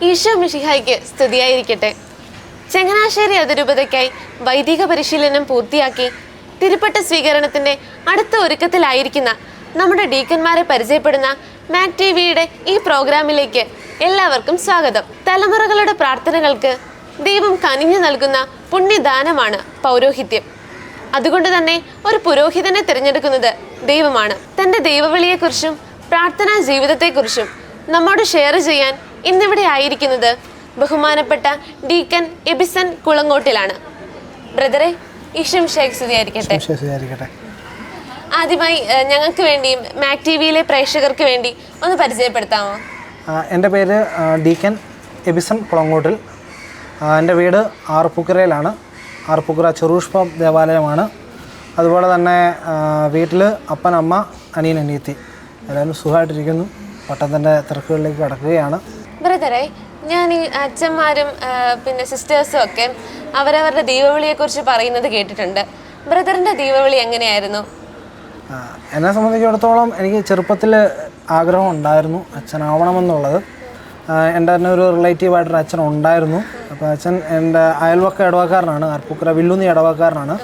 ഈശോ മിശിഹായ്ക്ക് സ്തുതിയായിരിക്കട്ടെ. ചങ്ങനാശ്ശേരി അതിരൂപതയ്ക്കായി വൈദിക പരിശീലനം പൂർത്തിയാക്കി തിരുപ്പട്ട സ്വീകരണത്തിന്റെ അടുത്ത ഒരുക്കത്തിലായിരിക്കുന്ന നമ്മുടെ ഡീക്കന്മാരെ പരിചയപ്പെടുന്ന മാക് ടിവിയുടെ ഈ പ്രോഗ്രാമിലേക്ക് എല്ലാവർക്കും സ്വാഗതം. തലമുറകളുടെ പ്രാർത്ഥനകൾക്ക് ദൈവം കനിഞ്ഞു നൽകുന്ന പുണ്യദാനമാണ് പൗരോഹിത്യം. അതുകൊണ്ട് തന്നെ ഒരു പുരോഹിതനെ തിരഞ്ഞെടുക്കുന്നത് ദൈവമാണ്. തൻ്റെ ദൈവവിളിയെക്കുറിച്ചും പ്രാർത്ഥനാ ജീവിതത്തെക്കുറിച്ചും നമ്മോട് ഷെയർ ചെയ്യാൻ ഇന്നിവിടെ ആയിരിക്കുന്നത് ബഹുമാനപ്പെട്ട ഡീക്കൻ എബിസൺ കുളങ്ങോട്ടിലാണ്. ബ്രദറെ, ഈശോ മിശിഹായ്ക്ക് സ്തുതിയായിരിക്കട്ടെ. ആദ്യമായി ഞങ്ങൾക്ക് വേണ്ടിയും മാക് ടിവിയിലെ പ്രേക്ഷകർക്ക് വേണ്ടി ഒന്ന് പരിചയപ്പെടുത്താമോ? എൻ്റെ പേര് ഡീക്കൻ എബിസൺ കുളങ്ങോട്ടിൽ. എൻ്റെ വീട് ആർപ്പുക്കരയിലാണ്. ആർപ്പുക്കര ചെറുഷ്പ ദേവാലയമാണ്. അതുപോലെ തന്നെ വീട്ടിൽ അപ്പൻ, അമ്മ, അനിയൻ, അനിയത്തി എല്ലാവരും സുഖമായിട്ടിരിക്കുന്നു. പട്ടത്തിൻ്റെ തിരക്കുകളിലേക്ക് കടക്കുകയാണ്. ബ്രദറെ, ഞാൻ ഈ അച്ഛന്മാരും പിന്നെ സിസ്റ്റേഴ്സും ഒക്കെ അവരവരുടെ ദൈവവിളിയെക്കുറിച്ച് പറയുന്നത് കേട്ടിട്ടുണ്ട്. ബ്രദറിൻ്റെ ദൈവവിളി എങ്ങനെയായിരുന്നു? എന്നെ സംബന്ധിച്ചിടത്തോളം എനിക്ക് ചെറുപ്പത്തിൽ ആഗ്രഹം ഉണ്ടായിരുന്നു അച്ഛനാവണമെന്നുള്ളത്. എൻ്റെ തന്നെ ഒരു റിലേറ്റീവായിട്ടൊരു അച്ഛൻ ഉണ്ടായിരുന്നു. അപ്പോൾ അച്ഛൻ എൻ്റെ അയൽവക്ക ഇടവക്കാരനാണ്. ആർപ്പുക്കര വില്ലുന്നി ഇടവക്കാരനാണ്.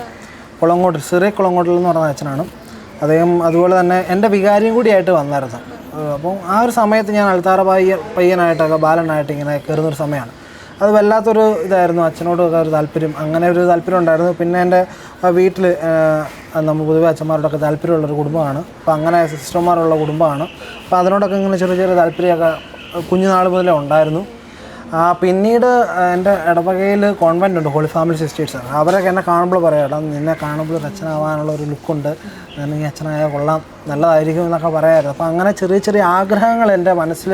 കുളങ്ങോട്ടിൽ, സിറിയ കുളങ്ങോട്ടിൽ എന്ന് പറഞ്ഞ അച്ഛനാണ് അദ്ദേഹം. അതുപോലെ തന്നെ എൻ്റെ വികാരിയും കൂടിയായിട്ട് വന്നായിരുന്നു. അപ്പോൾ ആ ഒരു സമയത്ത് ഞാൻ അൾത്താറ പയ്യനായിട്ടൊക്കെ ബാലനായിട്ട് ഇങ്ങനെ കയറുന്നൊരു സമയമാണ്. അത് വല്ലാത്തൊരു ഇതായിരുന്നു. അച്ഛനോടൊക്കെ ഒരു താല്പര്യം, അങ്ങനെ ഒരു താല്പര്യം ഉണ്ടായിരുന്നു. പിന്നെ എൻ്റെ വീട്ടിൽ നമ്മൾ പൊതുവെ അച്ഛന്മാരോടൊക്കെ താല്പര്യമുള്ളൊരു കുടുംബമാണ്. അപ്പോൾ അങ്ങനെ സിസ്റ്റർമാരുള്ള കുടുംബമാണ്. അപ്പോൾ അതിനോടൊക്കെ ഇങ്ങനെ ചെറിയ ചെറിയ താല്പര്യമൊക്കെ കുഞ്ഞുനാൾ മുതലേ ഉണ്ടായിരുന്നു. പിന്നീട് എൻ്റെ ഇടവകയിൽ കോൺവെൻ്റ് ഉണ്ട്, ഹോളി ഫാമിലി സിസ്റ്റേഴ്സ്. അവരൊക്കെ എന്നെ കാണുമ്പോൾ പറയാം, നിന്നെ കാണുമ്പോൾ ഒരു അച്ഛനാവാനുള്ള ഒരു ലുക്കുണ്ട്, നീ അച്ഛനായാൽ കൊള്ളാം, നല്ലതായിരിക്കും എന്നൊക്കെ പറയാമായിരുന്നു. അപ്പോൾ അങ്ങനെ ചെറിയ ചെറിയ ആഗ്രഹങ്ങൾ എൻ്റെ മനസ്സിൽ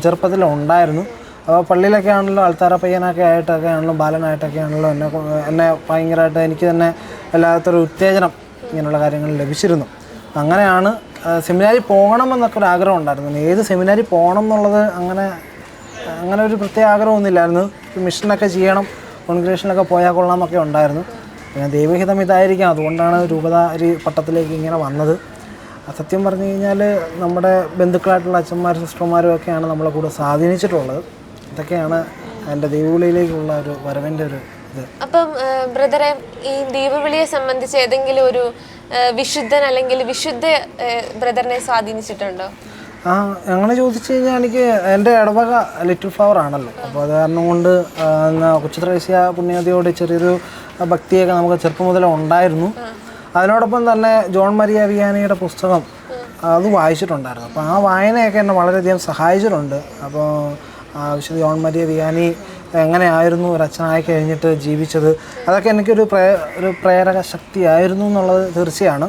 ചെറുപ്പത്തിൽ ഉണ്ടായിരുന്നു. അപ്പോൾ പള്ളിയിലൊക്കെ ആണല്ലോ, അൾത്താറ പയ്യനൊക്കെ ആയിട്ടൊക്കെ ആണല്ലോ, ബാലനായിട്ടൊക്കെ ആണല്ലോ എന്നെ ഭയങ്കരമായിട്ട് എനിക്ക് തന്നെ വല്ലാത്തൊരു ഉത്തേജനം ഇങ്ങനെയുള്ള കാര്യങ്ങൾ ലഭിച്ചിരുന്നു. അങ്ങനെയാണ് സെമിനാരി പോകണമെന്നൊക്കെ ഒരു ആഗ്രഹം ഉണ്ടായിരുന്നു. ഏത് സെമിനാരി പോകണം എന്നുള്ളത് അങ്ങനെ ഒരു പ്രത്യേക ആഗ്രഹമൊന്നുമില്ലായിരുന്നു. മിഷനൊക്കെ ചെയ്യണം, കോൺഗ്രേഷനൊക്കെ പോയാൽ കൊള്ളാമെന്നൊക്കെ ഉണ്ടായിരുന്നു. പിന്നെ ദൈവഹിതം ഇതായിരിക്കാം, അതുകൊണ്ടാണ് രൂപതാരി പട്ടത്തിലേക്ക് ഇങ്ങനെ വന്നത്. സത്യം പറഞ്ഞു കഴിഞ്ഞാൽ നമ്മുടെ ബന്ധുക്കളായിട്ടുള്ള അച്ഛന്മാരും സിസ്റ്റർമാരും ഒക്കെയാണ് നമ്മളെ കൂടെ സ്വാധീനിച്ചിട്ടുള്ളത്. ഇതൊക്കെയാണ് എൻ്റെ ദൈവവിളിയിലേക്കുള്ള ഒരു വരവിൻ്റെ ഒരു ഇത്. അപ്പം ബ്രദറെ, ഈ ദൈവവിളിയെ സംബന്ധിച്ച് ഏതെങ്കിലും ഒരു വിശുദ്ധൻ അല്ലെങ്കിൽ വിശുദ്ധ ബ്രദറിനെ സ്വാധീനിച്ചിട്ടുണ്ടോ? അങ്ങനെ ചോദിച്ചു കഴിഞ്ഞാൽ എനിക്ക് എൻ്റെ ഇടവക ലിറ്റിൽ ഫ്ലവർ ആണല്ലോ. അപ്പോൾ അത് കാരണം കൊണ്ട് കൊച്ചുത്രേസ്യ പുണ്യവതിയോട് ചെറിയൊരു ഭക്തിയൊക്കെ നമുക്ക് ചെറുപ്പം മുതലേ ഉണ്ടായിരുന്നു. അതിനോടൊപ്പം തന്നെ ജോൺ മരിയ വിയാനിയുടെ പുസ്തകം അത് വായിച്ചിട്ടുണ്ടായിരുന്നു. അപ്പോൾ ആ വായനയൊക്കെ എന്നെ വളരെയധികം സഹായിച്ചിട്ടുണ്ട്. അപ്പോൾ വിശുദ്ധ ജോൺ മരിയ വിയാനി എങ്ങനെയായിരുന്നു ഒരു അച്ഛനായി കഴിഞ്ഞിട്ട് ജീവിച്ചത്, അതൊക്കെ എനിക്കൊരു പ്രേരക ശക്തിയായിരുന്നു എന്നുള്ളത് തീർച്ചയാണ്.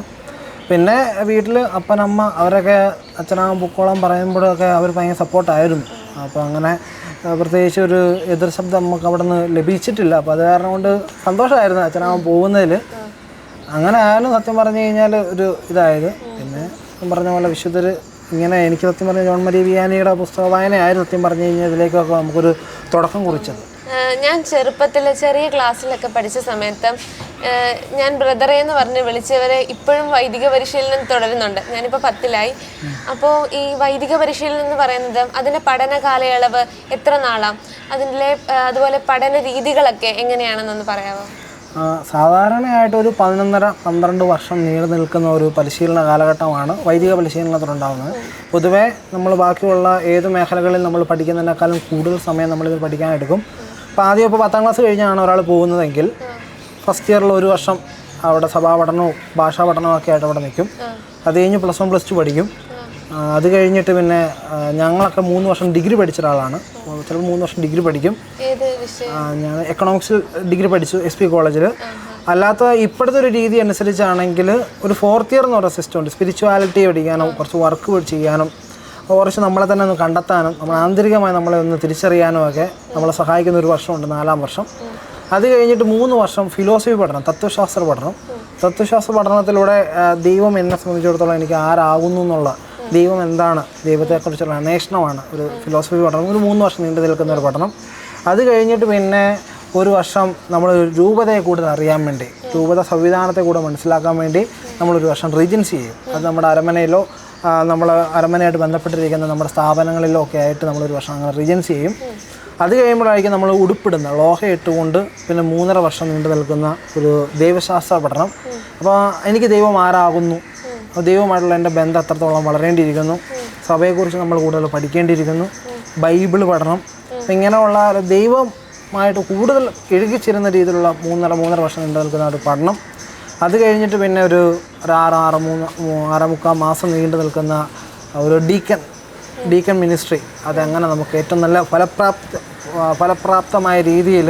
പിന്നെ വീട്ടിൽ അപ്പനമ്മ അവരൊക്കെ അച്ഛനാകും പൊക്കോളം പറയുമ്പോഴൊക്കെ അവർ ഭയങ്കര സപ്പോർട്ടായിരുന്നു. അപ്പോൾ അങ്ങനെ പ്രത്യേകിച്ച് ഒരു എതിർ ശബ്ദം നമുക്ക് അവിടെ നിന്ന് ലഭിച്ചിട്ടില്ല. അപ്പോൾ അത് കാരണം കൊണ്ട് സന്തോഷമായിരുന്നു അച്ഛനാകാൻ പോകുന്നതിൽ. അങ്ങനെ ആയാലും സത്യം പറഞ്ഞു കഴിഞ്ഞാൽ ഒരു ഇതായത്. പിന്നെ പറഞ്ഞ പോലെ വിശുദ്ധർ ഇങ്ങനെ എനിക്ക് സത്യം പറഞ്ഞ ജോൺ മരിയ വിയാനിയുടെ പുസ്തക വായനയായിരുന്നു സത്യം പറഞ്ഞു കഴിഞ്ഞാൽ ഇതിലേക്കൊക്കെ നമുക്കൊരു തുടക്കം കുറിച്ചത്. ഞാൻ ചെറുപ്പത്തിൽ ചെറിയ ക്ലാസ്സിലൊക്കെ പഠിച്ച സമയത്ത് ഞാൻ ബ്രദറെ എന്ന് പറഞ്ഞ് വിളിച്ചവരെ ഇപ്പോഴും വൈദിക പരിശീലനം തുടരുന്നുണ്ട്. ഞാനിപ്പോൾ 10ലായി. അപ്പോൾ ഈ വൈദിക പരിശീലനം എന്ന് പറയുന്നത് അതിൻ്റെ പഠന കാലയളവ് എത്ര നാളാണ്, അതിൻ്റെ അതുപോലെ പഠന രീതികളൊക്കെ എങ്ങനെയാണെന്നൊന്ന് പറയാമോ? സാധാരണയായിട്ട് ഒരു 11.5-12 വർഷം നീണ്ടു നിൽക്കുന്ന ഒരു പരിശീലന കാലഘട്ടമാണ് വൈദിക പരിശീലനത്തിലുണ്ടാകുന്നത്. പൊതുവേ നമ്മൾ ബാക്കിയുള്ള ഏത് മേഖലകളിൽ നമ്മൾ പഠിക്കുന്നതിനേക്കാളും കൂടുതൽ സമയം നമ്മളിത് പഠിക്കാനെടുക്കും. അപ്പോൾ ആദ്യം ഇപ്പോൾ 10ാം ക്ലാസ് കഴിഞ്ഞാണ് ഒരാൾ പോകുന്നതെങ്കിൽ ഫസ്റ്റ് ഇയറിൽ 1 വർഷം അവിടെ സഭാപഠനവും ഭാഷാ പഠനവും ഒക്കെ ആയിട്ട് അവിടെ നിൽക്കും. അത് കഴിഞ്ഞ് +1 +2 പഠിക്കും. അത് കഴിഞ്ഞിട്ട് പിന്നെ ഞങ്ങളൊക്കെ 3 വർഷം ഡിഗ്രി പഠിച്ച ഒരാളാണ്. ചിലപ്പോൾ 3 വർഷം ഡിഗ്രി പഠിക്കും. ഞാൻ എക്കണോമിക്സിൽ ഡിഗ്രി പഠിച്ചു SP കോളേജിൽ. അല്ലാത്ത ഇപ്പോഴത്തെ ഒരു രീതി അനുസരിച്ചാണെങ്കിൽ ഒരു 4th ഇയർ എന്ന് പറയുന്ന സിസ്റ്റം ഉണ്ട്. സ്പിരിച്വാലിറ്റി പഠിക്കാനും കുറച്ച് വർക്ക് ചെയ്യാനും കുറച്ച് നമ്മളെ തന്നെ ഒന്ന് കണ്ടെത്താനും നമ്മൾ ആന്തരികമായി നമ്മളെ ഒന്ന് തിരിച്ചറിയാനും ഒക്കെ നമ്മളെ സഹായിക്കുന്ന ഒരു വർഷമുണ്ട്, 4ാം വർഷം. അത് കഴിഞ്ഞിട്ട് 3 വർഷം ഫിലോസഫി പഠനം, തത്വശാസ്ത്ര പഠനം. തത്വശാസ്ത്ര പഠനത്തിലൂടെ ദൈവം എന്നെ സംബന്ധിച്ചിടത്തോളം എനിക്ക് ആരാകുന്നു എന്നുള്ള, ദൈവം എന്താണ്, ദൈവത്തെക്കുറിച്ചുള്ള അന്വേഷണമാണ് ഒരു ഫിലോസഫി പഠനം. ഒരു 3 വർഷം നീണ്ടു നിൽക്കുന്ന ഒരു പഠനം. അത് കഴിഞ്ഞിട്ട് പിന്നെ 1 വർഷം നമ്മൾ രൂപതയെ കൂടുതൽ അറിയാൻ വേണ്ടി, രൂപത സംവിധാനത്തെ കൂടെ മനസ്സിലാക്കാൻ വേണ്ടി നമ്മളൊരു വർഷം റീജൻസി ചെയ്യും. അത് നമ്മുടെ അരമനയിലോ നമ്മൾ അരമനയായിട്ട് ബന്ധപ്പെട്ടിരിക്കുന്ന നമ്മുടെ സ്ഥാപനങ്ങളിലൊക്കെ ആയിട്ട് നമ്മളൊരു വർഷം അങ്ങനെ റീജൻസി ചെയ്യും. അത് കഴിയുമ്പോഴായിരിക്കും നമ്മൾ ഉടുപ്പിടുന്ന ലോഹ ഇട്ടുകൊണ്ട് പിന്നെ 3.5 വർഷം നീണ്ടു നിൽക്കുന്ന ഒരു ദൈവശാസ്ത്ര പഠനം. അപ്പോൾ എനിക്ക് ദൈവം ആരാകുന്നു, ദൈവമായിട്ടുള്ള എൻ്റെ ബന്ധം എത്രത്തോളം വളരേണ്ടിയിരിക്കുന്നു, സഭയെക്കുറിച്ച് നമ്മൾ കൂടുതൽ പഠിക്കേണ്ടിയിരിക്കുന്നു, ബൈബിൾ പഠനം, ഇങ്ങനെയുള്ള ദൈവമായിട്ട് കൂടുതൽ ഇഴുകിച്ചിരുന്ന രീതിയിലുള്ള 3.5 വർഷം നീണ്ടു നിൽക്കുന്ന ഒരു പഠനം. അത് കഴിഞ്ഞിട്ട് പിന്നെ ഒരു 6.5 മാസം നീണ്ടു നിൽക്കുന്ന ഒരു ഡീക്കൺ മിനിസ്ട്രി. അതെങ്ങനെ നമുക്ക് ഏറ്റവും നല്ല ഫലപ്രാപ്തമായ രീതിയിൽ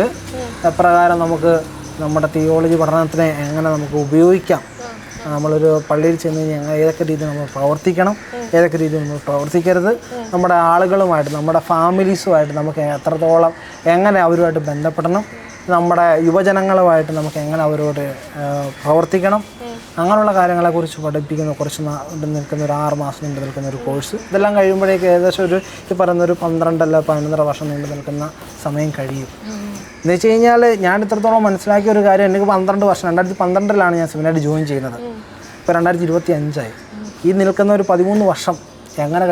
എപ്രകാരം നമുക്ക് നമ്മുടെ തിയോളജി പഠനത്തിനെ എങ്ങനെ നമുക്ക് ഉപയോഗിക്കാം, നമ്മളൊരു പള്ളിയിൽ ചെന്ന് കഴിഞ്ഞാൽ ഏതൊക്കെ രീതിയിൽ നമ്മൾ പ്രവർത്തിക്കണം, ഏതൊക്കെ രീതിയിൽ നമ്മൾ പ്രവർത്തിക്കരുത്, നമ്മുടെ ആളുകളുമായിട്ട് നമ്മുടെ ഫാമിലീസുമായിട്ട് നമുക്ക് എത്രത്തോളം എങ്ങനെ അവരുമായിട്ട് ബന്ധപ്പെടണം, നമ്മുടെ യുവജനങ്ങളുമായിട്ട് നമുക്ക് എങ്ങനെ അവരോട് പ്രവർത്തിക്കണം, അങ്ങനെയുള്ള കാര്യങ്ങളെക്കുറിച്ച് പഠിപ്പിക്കുന്ന കുറച്ച് നിൽക്കുന്ന ഒരു 6 മാസം നീണ്ടു നിൽക്കുന്ന ഒരു കോഴ്സ്. ഇതെല്ലാം കഴിയുമ്പോഴേക്ക് ഏകദേശം ഒരു ഈ പറയുന്നൊരു 12 അല്ല 11.5 വർഷം നീണ്ടു നിൽക്കുന്ന സമയം കഴിയും. എന്ന് വെച്ച് കഴിഞ്ഞാൽ ഞാൻ ഇത്രത്തോളം മനസ്സിലാക്കിയ ഒരു കാര്യം, എനിക്ക് 12 വർഷം 2012 ഞാൻ സെമിനാരി ജോയിൻ ചെയ്യുന്നത്. ഇപ്പോൾ 2025 ഈ നിൽക്കുന്ന ഒരു 13 വർഷം എങ്ങനെ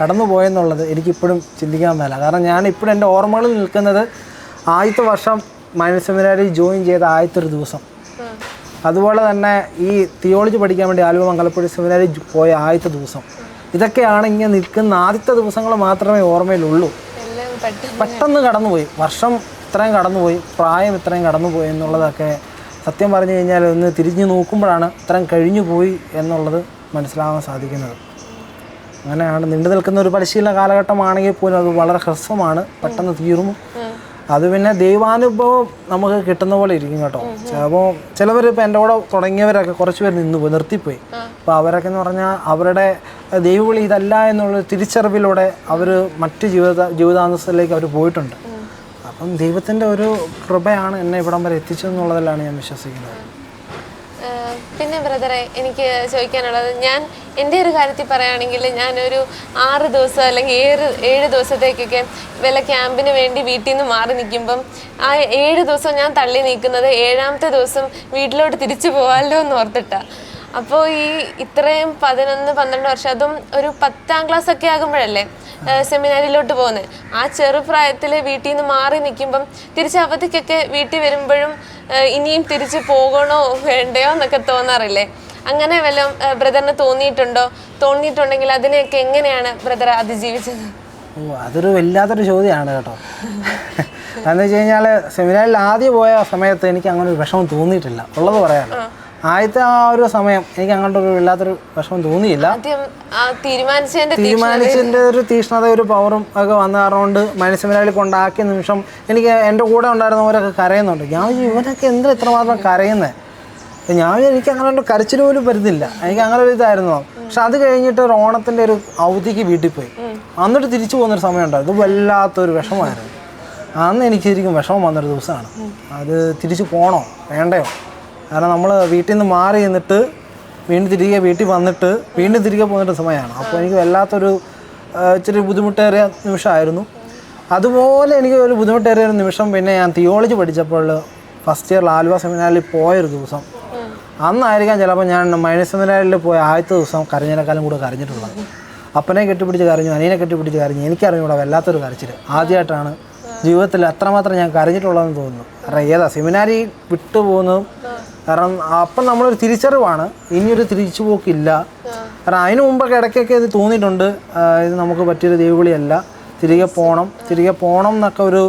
കടന്നു പോയെന്നുള്ളത് എനിക്കിപ്പോഴും ചിന്തിക്കാൻ മേല. കാരണം ഞാനിപ്പോഴും എൻ്റെ ഓർമ്മകളിൽ നിൽക്കുന്നത് ആദ്യത്തെ വർഷം മൈനർ സെമിനാരി ജോയിൻ ചെയ്ത ആദ്യത്തെ ഒരു ദിവസം, അതുപോലെ തന്നെ ഈ തിയോളജി പഠിക്കാൻ വേണ്ടി ആലുവ മംഗലപ്പുഴ സെമിനാരി പോയ ആദ്യത്തെ ദിവസം. ഇതൊക്കെയാണ് ഇങ്ങനെ നിൽക്കുന്ന ആദ്യത്തെ ദിവസങ്ങൾ മാത്രമേ ഓർമ്മയിലുള്ളൂ. പെട്ടെന്ന് കടന്നുപോയി, വർഷം ഇത്രയും കടന്നുപോയി, പ്രായം ഇത്രയും കടന്നുപോയി എന്നുള്ളതൊക്കെ സത്യം പറഞ്ഞു കഴിഞ്ഞാൽ ഒന്ന് തിരിഞ്ഞു നോക്കുമ്പോഴാണ് ഇത്രയും കഴിഞ്ഞു പോയി എന്നുള്ളത് മനസ്സിലാവാൻ സാധിക്കുന്നത്. അങ്ങനെയാണ് നീണ്ടു നിൽക്കുന്ന ഒരു പരിശീലന കാലഘട്ടമാണെങ്കിൽ പോലും അത് വളരെ ഹ്രസ്വമാണ്, പെട്ടെന്ന് തീർന്നു. അത് പിന്നെ ദൈവാനുഭവം നമുക്ക് കിട്ടുന്ന പോലെ ഇരിക്കും കേട്ടോ. അപ്പോൾ ചിലവർ ഇപ്പോൾ എൻ്റെ കൂടെ തുടങ്ങിയവരൊക്കെ കുറച്ച് പേര് നിർത്തിപ്പോയി. അപ്പോൾ അവരൊക്കെ എന്ന് പറഞ്ഞാൽ അവരുടെ ദൈവവിളി ഇതല്ല എന്നുള്ള തിരിച്ചറിവിലൂടെ അവർ മറ്റ് ജീവിതാന്തസ്സിലേക്ക് അവർ പോയിട്ടുണ്ട്. അപ്പം ദൈവത്തിൻ്റെ ഒരു കൃപയാണ് എന്നെ ഇവിടം വരെ എത്തിച്ചതെന്നുള്ളതിലാണ് ഞാൻ വിശ്വസിക്കുന്നത്. പിന്നെ ബ്രദറെ, എനിക്ക് ചോദിക്കാനുള്ളത്, ഞാൻ എൻ്റെ ഒരു കാര്യത്തിൽ പറയുകയാണെങ്കിൽ ഞാനൊരു 6 ദിവസം അല്ലെങ്കിൽ 7 ദിവസത്തേക്കൊക്കെ വല്ല ക്യാമ്പിന് വേണ്ടി വീട്ടിൽ നിന്ന് മാറി നിൽക്കുമ്പം ആ 7 ദിവസം ഞാൻ തള്ളി നീക്കുന്നത് 7ാമത്തെ ദിവസം വീട്ടിലോട്ട് തിരിച്ചു പോകാമല്ലോ എന്ന് ഓർത്തിട്ടാണ്. അപ്പോൾ ഈ ഇത്രയും 11-12 വർഷം, അതും ഒരു 10ാം ക്ലാസ് ഒക്കെ ആകുമ്പോഴല്ലേ സെമിനാരിയിലോട്ട് പോകുന്നത്. ആ ചെറുപ്രായത്തിൽ വീട്ടിൽ നിന്ന് മാറി നിൽക്കുമ്പം തിരിച്ച് അവധിക്കൊക്കെ വീട്ടിൽ വരുമ്പോഴും ഇനിയും തിരിച്ച് പോകണോ വേണ്ടയോ എന്നൊക്കെ തോന്നാറില്ലേ? അങ്ങനെ വല്ലതും ബ്രദറിന് തോന്നിയിട്ടുണ്ടെങ്കിൽ അതിനെയൊക്കെ എങ്ങനെയാണ് ബ്രദർ അതിജീവിച്ചത്? അതൊരു വല്ലാത്തൊരു ചോദ്യമാണ് കേട്ടോ. എന്താണെന്ന് വെച്ച് കഴിഞ്ഞാൽ സെമിനാരിൽ ആദ്യം പോയ സമയത്ത് എനിക്ക് അങ്ങനെ ഒരു വിഷമം തോന്നിയിട്ടില്ല, ഉള്ളത് പറയാം. ആദ്യത്തെ ആ ഒരു സമയം എനിക്ക് അങ്ങോട്ട് ഒരു വല്ലാത്തൊരു വിഷമം തോന്നിയില്ല. തീരുമാനിച്ചതിൻ്റെ ഒരു തീക്ഷ്ണത, ഒരു പവറും ഒക്കെ വന്ന കാരണം മൈനർ സെമിനാരിൽ കൊണ്ടാക്കിയ നിമിഷം എനിക്ക് എൻ്റെ കൂടെ ഉണ്ടായിരുന്നവരൊക്കെ കരയുന്നുണ്ട്. ഞാൻ ഇവരൊക്കെ എന്തിനാ ഇത്രമാത്രം കരയുന്നത്? എനിക്ക് അങ്ങനെ കരച്ചിൽ പോലും വരുന്നില്ല, എനിക്ക് അങ്ങനെ ഒരു ഇതായിരുന്നു. പക്ഷെ അത് കഴിഞ്ഞിട്ട് ഒരു ഓണത്തിൻ്റെ ഒരു അവധിക്ക് വീട്ടിൽ പോയി, എന്നിട്ട് തിരിച്ചു പോകുന്നൊരു സമയം ഉണ്ടായിരുന്നു. ഇത് വല്ലാത്തൊരു വിഷമമായിരുന്നു. അന്ന് എനിക്ക് ശരിക്കും വിഷമം വന്നൊരു ദിവസമാണ്. അത് തിരിച്ചു പോകണോ വേണ്ടയോ? കാരണം നമ്മൾ വീട്ടിൽ നിന്ന് മാറി നിന്നിട്ട് വീണ്ടും തിരികെ വീട്ടിൽ വന്നിട്ട് വീണ്ടും തിരികെ പോകുന്നൊരു സമയമാണ്. അപ്പോൾ എനിക്ക് വല്ലാത്തൊരു ഇച്ചിരി ബുദ്ധിമുട്ടേറിയ നിമിഷമായിരുന്നു. അതുപോലെ എനിക്ക് ഒരു ബുദ്ധിമുട്ടേറിയ ഒരു നിമിഷം പിന്നെ ഞാൻ തിയോളജി പഠിച്ചപ്പോൾ ഫസ്റ്റ് ഇയറിൽ ആലുവ സെമിനാരിൽ പോയൊരു ദിവസം. അന്നായിരിക്കാം ചിലപ്പോൾ ഞാൻ മൈനർ സെമിനാരിൽ പോയ ആദ്യത്തെ ദിവസം കരഞ്ഞതിനേക്കാളും കൂടെ കരഞ്ഞിട്ടുള്ളത്. അപ്പനെ കെട്ടിപ്പിടിച്ച് കരഞ്ഞു, അനിയനെ കെട്ടിപ്പിടിച്ച് കരഞ്ഞു. എനിക്കറിഞ്ഞൂടെ വല്ലാത്തൊരു കരച്ചിൽ. ആദ്യമായിട്ടാണ് ജീവിതത്തിൽ അത്രമാത്രം ഞാൻ കരഞ്ഞിട്ടുള്ളതെന്ന് തോന്നുന്നു. കാരണം ഏതാ സെമിനാരി വിട്ടുപോകുന്നതും, കാരണം അപ്പം നമ്മളൊരു തിരിച്ചറിവാണ്, ഇനിയൊരു തിരിച്ചുപോക്കില്ല. കാരണം അതിന് മുമ്പൊക്കെ ഇടയ്ക്കൊക്കെ ഇത് തോന്നിയിട്ടുണ്ട്, ഇത് നമുക്ക് പറ്റിയൊരു ദൈവവിളിയല്ല, തിരികെ പോകണം എന്നൊക്കെ ഒരു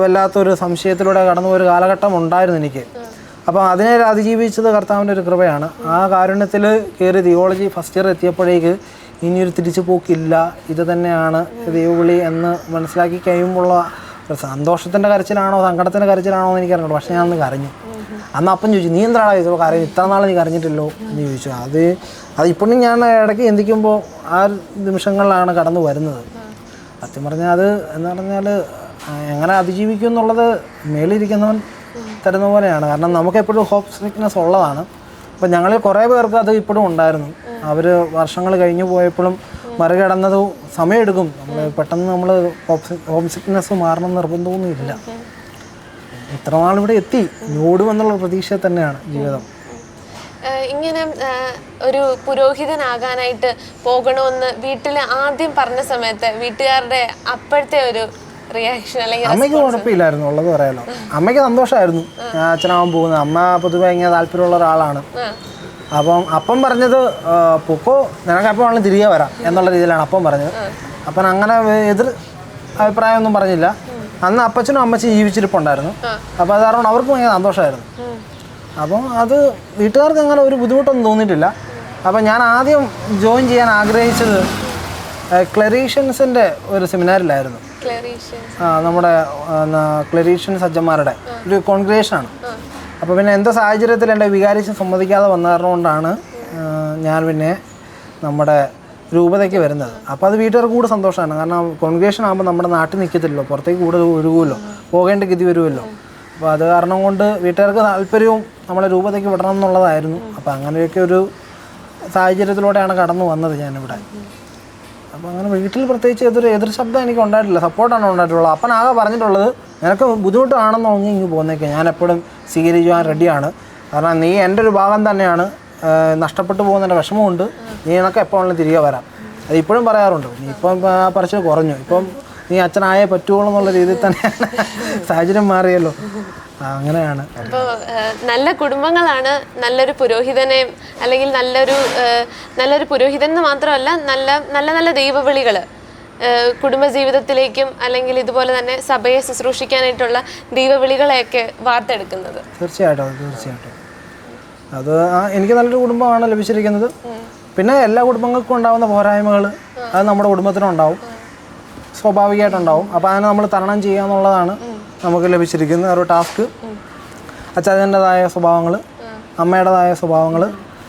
വല്ലാത്തൊരു സംശയത്തിലൂടെ കടന്നുപോയൊരു കാലഘട്ടം ഉണ്ടായിരുന്നു എനിക്ക്. അപ്പോൾ അതിനെ അതിജീവിച്ചത് കർത്താവിൻ്റെ ഒരു കൃപയാണ്. ആ കാരുണ്യത്തിൽ കയറി തിയോളജി ഫസ്റ്റ് ഇയർ എത്തിയപ്പോഴേക്ക് ഇനിയൊരു തിരിച്ചുപോക്കില്ല, ഇത് തന്നെയാണ് ദൈവവിളി എന്ന് മനസ്സിലാക്കി കഴിയുമ്പോഴുള്ള സന്തോഷത്തിൻ്റെ കരച്ചിലാണോ സങ്കടത്തിൻ്റെ കരച്ചിലാണോ എന്ന് എനിക്കറിഞ്ഞു. പക്ഷേ ഞാൻ അന്ന് കരഞ്ഞു. അന്ന് അപ്പം ചോദിച്ചു, നീ എന്താണ് ചോദിച്ചപ്പോൾ കരഞ്ഞു, ഇത്ര നാൾ നീ കരഞ്ഞിട്ടില്ലോ എന്ന് ചോദിച്ചു. അതിപ്പോഴും ഞാൻ ഇടയ്ക്ക് ചിന്തിക്കുമ്പോൾ ആ നിമിഷങ്ങളിലാണ് കടന്നു വരുന്നത്. സത്യം പറഞ്ഞാൽ അത് എന്ന് പറഞ്ഞാൽ എങ്ങനെ അതിജീവിക്കും എന്നുള്ളത് മേളിരിക്കുന്നവൻ തരുന്ന പോലെയാണ്. കാരണം നമുക്കെപ്പോഴും ഹോപ്പ് സിക്നെസ് ഉള്ളതാണ്. അപ്പം ഞങ്ങളിൽ കുറേ പേർക്ക് അത് ഇപ്പോഴും ഉണ്ടായിരുന്നു. അവർ വർഷങ്ങൾ കഴിഞ്ഞു പോയപ്പോഴും മറികടന്നത് സമയമെടുക്കും. പെട്ടെന്ന് നമ്മൾ ഹോം സിക്നെസ് മാറണം നിർബന്ധമൊന്നുമില്ല. ഇത്ര നാളിവിടെ എത്തി ഓടുമെന്നുള്ള പ്രതീക്ഷ തന്നെയാണ് ജീവിതം. ഇങ്ങനെ ഒരു പുരോഹിതനാകാനായിട്ട് പോകണമെന്ന് വീട്ടിൽ ആദ്യം പറഞ്ഞ സമയത്ത് വീട്ടുകാരുടെ അപ്പോഴത്തെ ഒരു റിയാക്ഷൻ അല്ലെങ്കിൽ അമ്മയ്ക്ക് കുഴപ്പമില്ലായിരുന്നു, ഉള്ളത് പറയാലോ. അമ്മയ്ക്ക് സന്തോഷമായിരുന്നു ഞാൻ അച്ഛനാവാൻ പോകുന്നത്. അമ്മ പൊതുവെ ഇങ്ങനെ താല്പര്യമുള്ള ഒരാളാണ്. അപ്പം പറഞ്ഞത് പൊക്കോ, നിനക്ക് അപ്പം വേണമെങ്കിൽ തിരികെ വരാം എന്നുള്ള രീതിയിലാണ് അപ്പം പറഞ്ഞത്. അപ്പം അങ്ങനെ എതിർ അഭിപ്രായമൊന്നും പറഞ്ഞില്ല. അന്ന് അപ്പച്ചനും അമ്മച്ചും ജീവിച്ചിരിപ്പുണ്ടായിരുന്നു. അപ്പോൾ അത് കാരണം അവർക്കും ഭയങ്കര സന്തോഷമായിരുന്നു. അപ്പം അത് വീട്ടുകാർക്ക് അങ്ങനെ ഒരു ബുദ്ധിമുട്ടൊന്നും തോന്നിയിട്ടില്ല. അപ്പം ഞാൻ ആദ്യം ജോയിൻ ചെയ്യാൻ ആഗ്രഹിച്ചത് ക്ലറീഷ്യൻസിൻ്റെ ഒരു സെമിനാറിലായിരുന്നു. നമ്മുടെ ക്ലറീഷ്യൻസ് അച്ഛന്മാരുടെ ഒരു കോൺഗ്രേഷനാണ്. അപ്പോൾ പിന്നെ എന്താ സാഹചര്യത്തിൽ എൻ്റെ വികാരിച്ച് സമ്മതിക്കാതെ വന്ന കാരണം കൊണ്ടാണ് ഞാൻ പിന്നെ നമ്മുടെ രൂപതയ്ക്ക് വരുന്നത്. അപ്പോൾ അത് വീട്ടുകാർക്ക് കൂടെ സന്തോഷമാണ്. കാരണം കോൺഗ്രേഷൻ ആകുമ്പോൾ നമ്മുടെ നാട്ടിൽ നിൽക്കത്തില്ലല്ലോ, പുറത്തേക്ക് കൂടുതൽ ഒഴുകുമല്ലോ, പോകേണ്ട ഗതി വരുമല്ലോ. അപ്പോൾ അത് കാരണം കൊണ്ട് വീട്ടുകാർക്ക് താല്പര്യവും നമ്മളെ രൂപതയ്ക്ക് വിടണം എന്നുള്ളതായിരുന്നു. അപ്പോൾ അങ്ങനെയൊക്കെ ഒരു സാഹചര്യത്തിലൂടെയാണ് കടന്നു വന്നത് ഞാനിവിടെ. അപ്പോൾ അങ്ങനെ വീട്ടിൽ പ്രത്യേകിച്ച് എതിർ ശബ്ദം എനിക്ക് ഉണ്ടായിട്ടില്ല, സപ്പോർട്ടാണ് ഉണ്ടായിട്ടുള്ളത്. അപ്പനാകെ പറഞ്ഞിട്ടുള്ളത് നിനക്ക് ബുദ്ധിമുട്ടാണെന്നുണ്ടെങ്കിൽ ഇങ്ങ് പോന്നേക്കെ, ഞാൻ എപ്പോഴും സ്വീകരിക്കുവാൻ റെഡിയാണ്. കാരണം നീ എൻ്റെ ഒരു ഭാഗം തന്നെയാണ്, നഷ്ടപ്പെട്ടു പോകുന്നതിൻ്റെ വിഷമമുണ്ട്, നീ നിനക്ക് എപ്പോഴാണെങ്കിലും തിരികെ വരാം. അത് ഇപ്പോഴും പറയാറുണ്ട്. നീ ഇപ്പം പറച്ചിൽ കുറഞ്ഞു, ഇപ്പം നീ അച്ഛനായേ പറ്റുള്ളൂ എന്നുള്ള രീതിയിൽ തന്നെയാണ് സാഹചര്യം മാറിയല്ലോ. അങ്ങനെയാണ്. അപ്പോൾ നല്ല കുടുംബങ്ങളാണ് നല്ലൊരു പുരോഹിതനെ അല്ലെങ്കിൽ നല്ലൊരു പുരോഹിതൻ എന്ന് മാത്രമല്ല നല്ല ദൈവവിളികൾ കുടുംബജീവിതത്തിലേക്കും അല്ലെങ്കിൽ ഇതുപോലെ തന്നെ സഭയെ ശുശ്രൂഷിക്കാനായിട്ടുള്ള ദൈവവിളികളെയൊക്കെ വാർത്തെടുക്കുന്നത്. തീർച്ചയായിട്ടും അത് എനിക്ക് നല്ലൊരു കുടുംബമാണ് ലഭിച്ചിരിക്കുന്നത്. പിന്നെ എല്ലാ കുടുംബങ്ങൾക്കും ഉണ്ടാകുന്ന പോരായ്മകൾ അത് നമ്മുടെ കുടുംബത്തിനുണ്ടാവും, സ്വാഭാവികമായിട്ടുണ്ടാവും. അപ്പോൾ അതിനെ നമ്മൾ തരണം ചെയ്യുക എന്നുള്ളതാണ് നമുക്ക് ലഭിച്ചിരിക്കുന്ന ഒരു ടാസ്ക്. അച്ഛൻ്റെതായ സ്വഭാവങ്ങൾ, അമ്മയുടേതായ സ്വഭാവങ്ങൾ,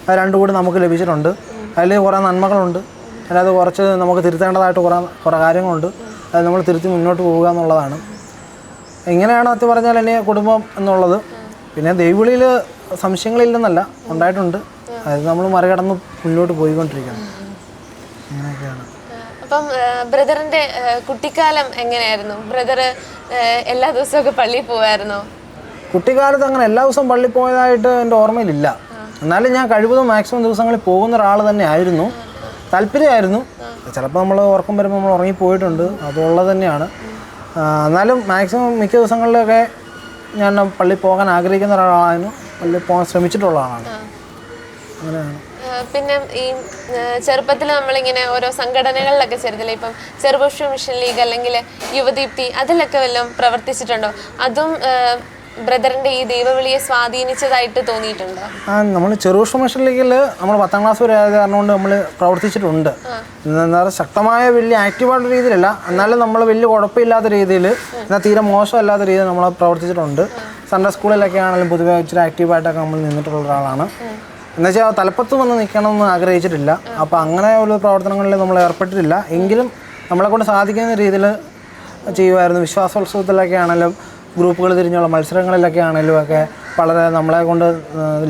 അത് രണ്ടും കൂടി നമുക്ക് ലഭിച്ചിട്ടുണ്ട്. അതിൽ കുറേ നന്മകളുണ്ട്, അതിനകത്ത് കുറച്ച് നമുക്ക് തിരുത്തേണ്ടതായിട്ട് കുറേ കാര്യങ്ങളുണ്ട്. അത് നമ്മൾ തിരുത്തി മുന്നോട്ട് പോവുക എന്നുള്ളതാണ്. ഇങ്ങനെയാണ് സത്യം പറഞ്ഞാൽ എൻ്റെ കുടുംബം എന്നുള്ളത്. പിന്നെ ദൈവവിളിയിൽ സംശയങ്ങളില്ലെന്നല്ല, ഉണ്ടായിട്ടുണ്ട്. അത് നമ്മൾ മറികടന്ന് മുന്നോട്ട് പോയിക്കൊണ്ടിരിക്കുന്നു. അങ്ങനെയൊക്കെയാണ്. അപ്പം ബ്രദറിൻ്റെ കുട്ടിക്കാലം എങ്ങനെയായിരുന്നു? ബ്രദർ എല്ലാ ദിവസമൊക്കെ പള്ളിയിൽ പോവായിരുന്നോ? കുട്ടിക്കാലത്ത് അങ്ങനെ എല്ലാ ദിവസവും പള്ളിയിൽ പോയതായിട്ട് എൻ്റെ ഓർമ്മയിലില്ല. എന്നാലും ഞാൻ കഴിവതും മാക്സിമം ദിവസങ്ങളിൽ പോകുന്ന ഒരാൾ തന്നെ ആയിരുന്നു. താല്പര്യമായിരുന്നു. ചിലപ്പോൾ നമ്മൾ ഉറക്കം വരുമ്പോൾ നമ്മൾ ഉറങ്ങിപ്പോയിട്ടുണ്ട്, അതുള്ളത് തന്നെയാണ്. എന്നാലും മാക്സിമം മിക്ക ദിവസങ്ങളിലൊക്കെ ഞാൻ പള്ളിയിൽ പോകാൻ ആഗ്രഹിക്കുന്ന ഒരാളായിരുന്നു, പള്ളിയിൽ പോകാൻ ശ്രമിച്ചിട്ടുള്ള ആളാണ്. അങ്ങനെയാണ്. പിന്നെ ഈ ചെറുപ്പത്തിൽ നമ്മളിങ്ങനെ ഓരോ സംഘടനകളിലൊക്കെ ചേർത്തില്ല, ഇപ്പം ചെറുപുഷ്പ മിഷൻ ലീഗ് അല്ലെങ്കിൽ യുവദീപ്തി, അതിലൊക്കെ വല്ലതും പ്രവർത്തിച്ചിട്ടുണ്ടോ? അതും ബ്രദറിൻ്റെ ഈ ദൈവവിളിയെ സ്വാധീനിച്ചതായിട്ട് തോന്നിയിട്ടുണ്ടോ? നമ്മൾ ചെറുപുഷ്പ മിഷൻ ലീഗിൽ നമ്മൾ 10ാം ക്ലാസ് വരെ ആയത് കാരണം കൊണ്ട് നമ്മൾ പ്രവർത്തിച്ചിട്ടുണ്ട്. എന്താ ശക്തമായ വലിയ ആക്റ്റീവായിട്ടുള്ള രീതിയിലല്ല, എന്നാലും നമ്മൾ വലിയ കുഴപ്പമില്ലാത്ത രീതിയിൽ, എന്നാൽ തീരെ മോശമല്ലാത്ത രീതിയിൽ നമ്മൾ പ്രവർത്തിച്ചിട്ടുണ്ട്. സൺഡേ സ്കൂളിലൊക്കെ ആണെങ്കിലും പൊതുവെ ഇച്ചിരി ആക്റ്റീവായിട്ടൊക്കെ നമ്മൾ നിന്നിട്ടുള്ള ഒരാളാണ്. എന്നുവെച്ചാൽ തലപ്പത്ത് വന്ന് നിൽക്കണമെന്ന് ആഗ്രഹിച്ചിട്ടില്ല. അപ്പോൾ അങ്ങനെ ഒരു പ്രവർത്തനങ്ങളിൽ നമ്മൾ ഏർപ്പെട്ടിട്ടില്ല. എങ്കിലും നമ്മളെക്കൊണ്ട് സാധിക്കുന്ന രീതിയിൽ ചെയ്യുമായിരുന്നു. വിശ്വാസോത്സവത്തിലൊക്കെ ആണെങ്കിലും ഗ്രൂപ്പുകൾ തിരിഞ്ഞുള്ള മത്സരങ്ങളിലൊക്കെ ആണെങ്കിലും ഒക്കെ വളരെ നമ്മളെ കൊണ്ട്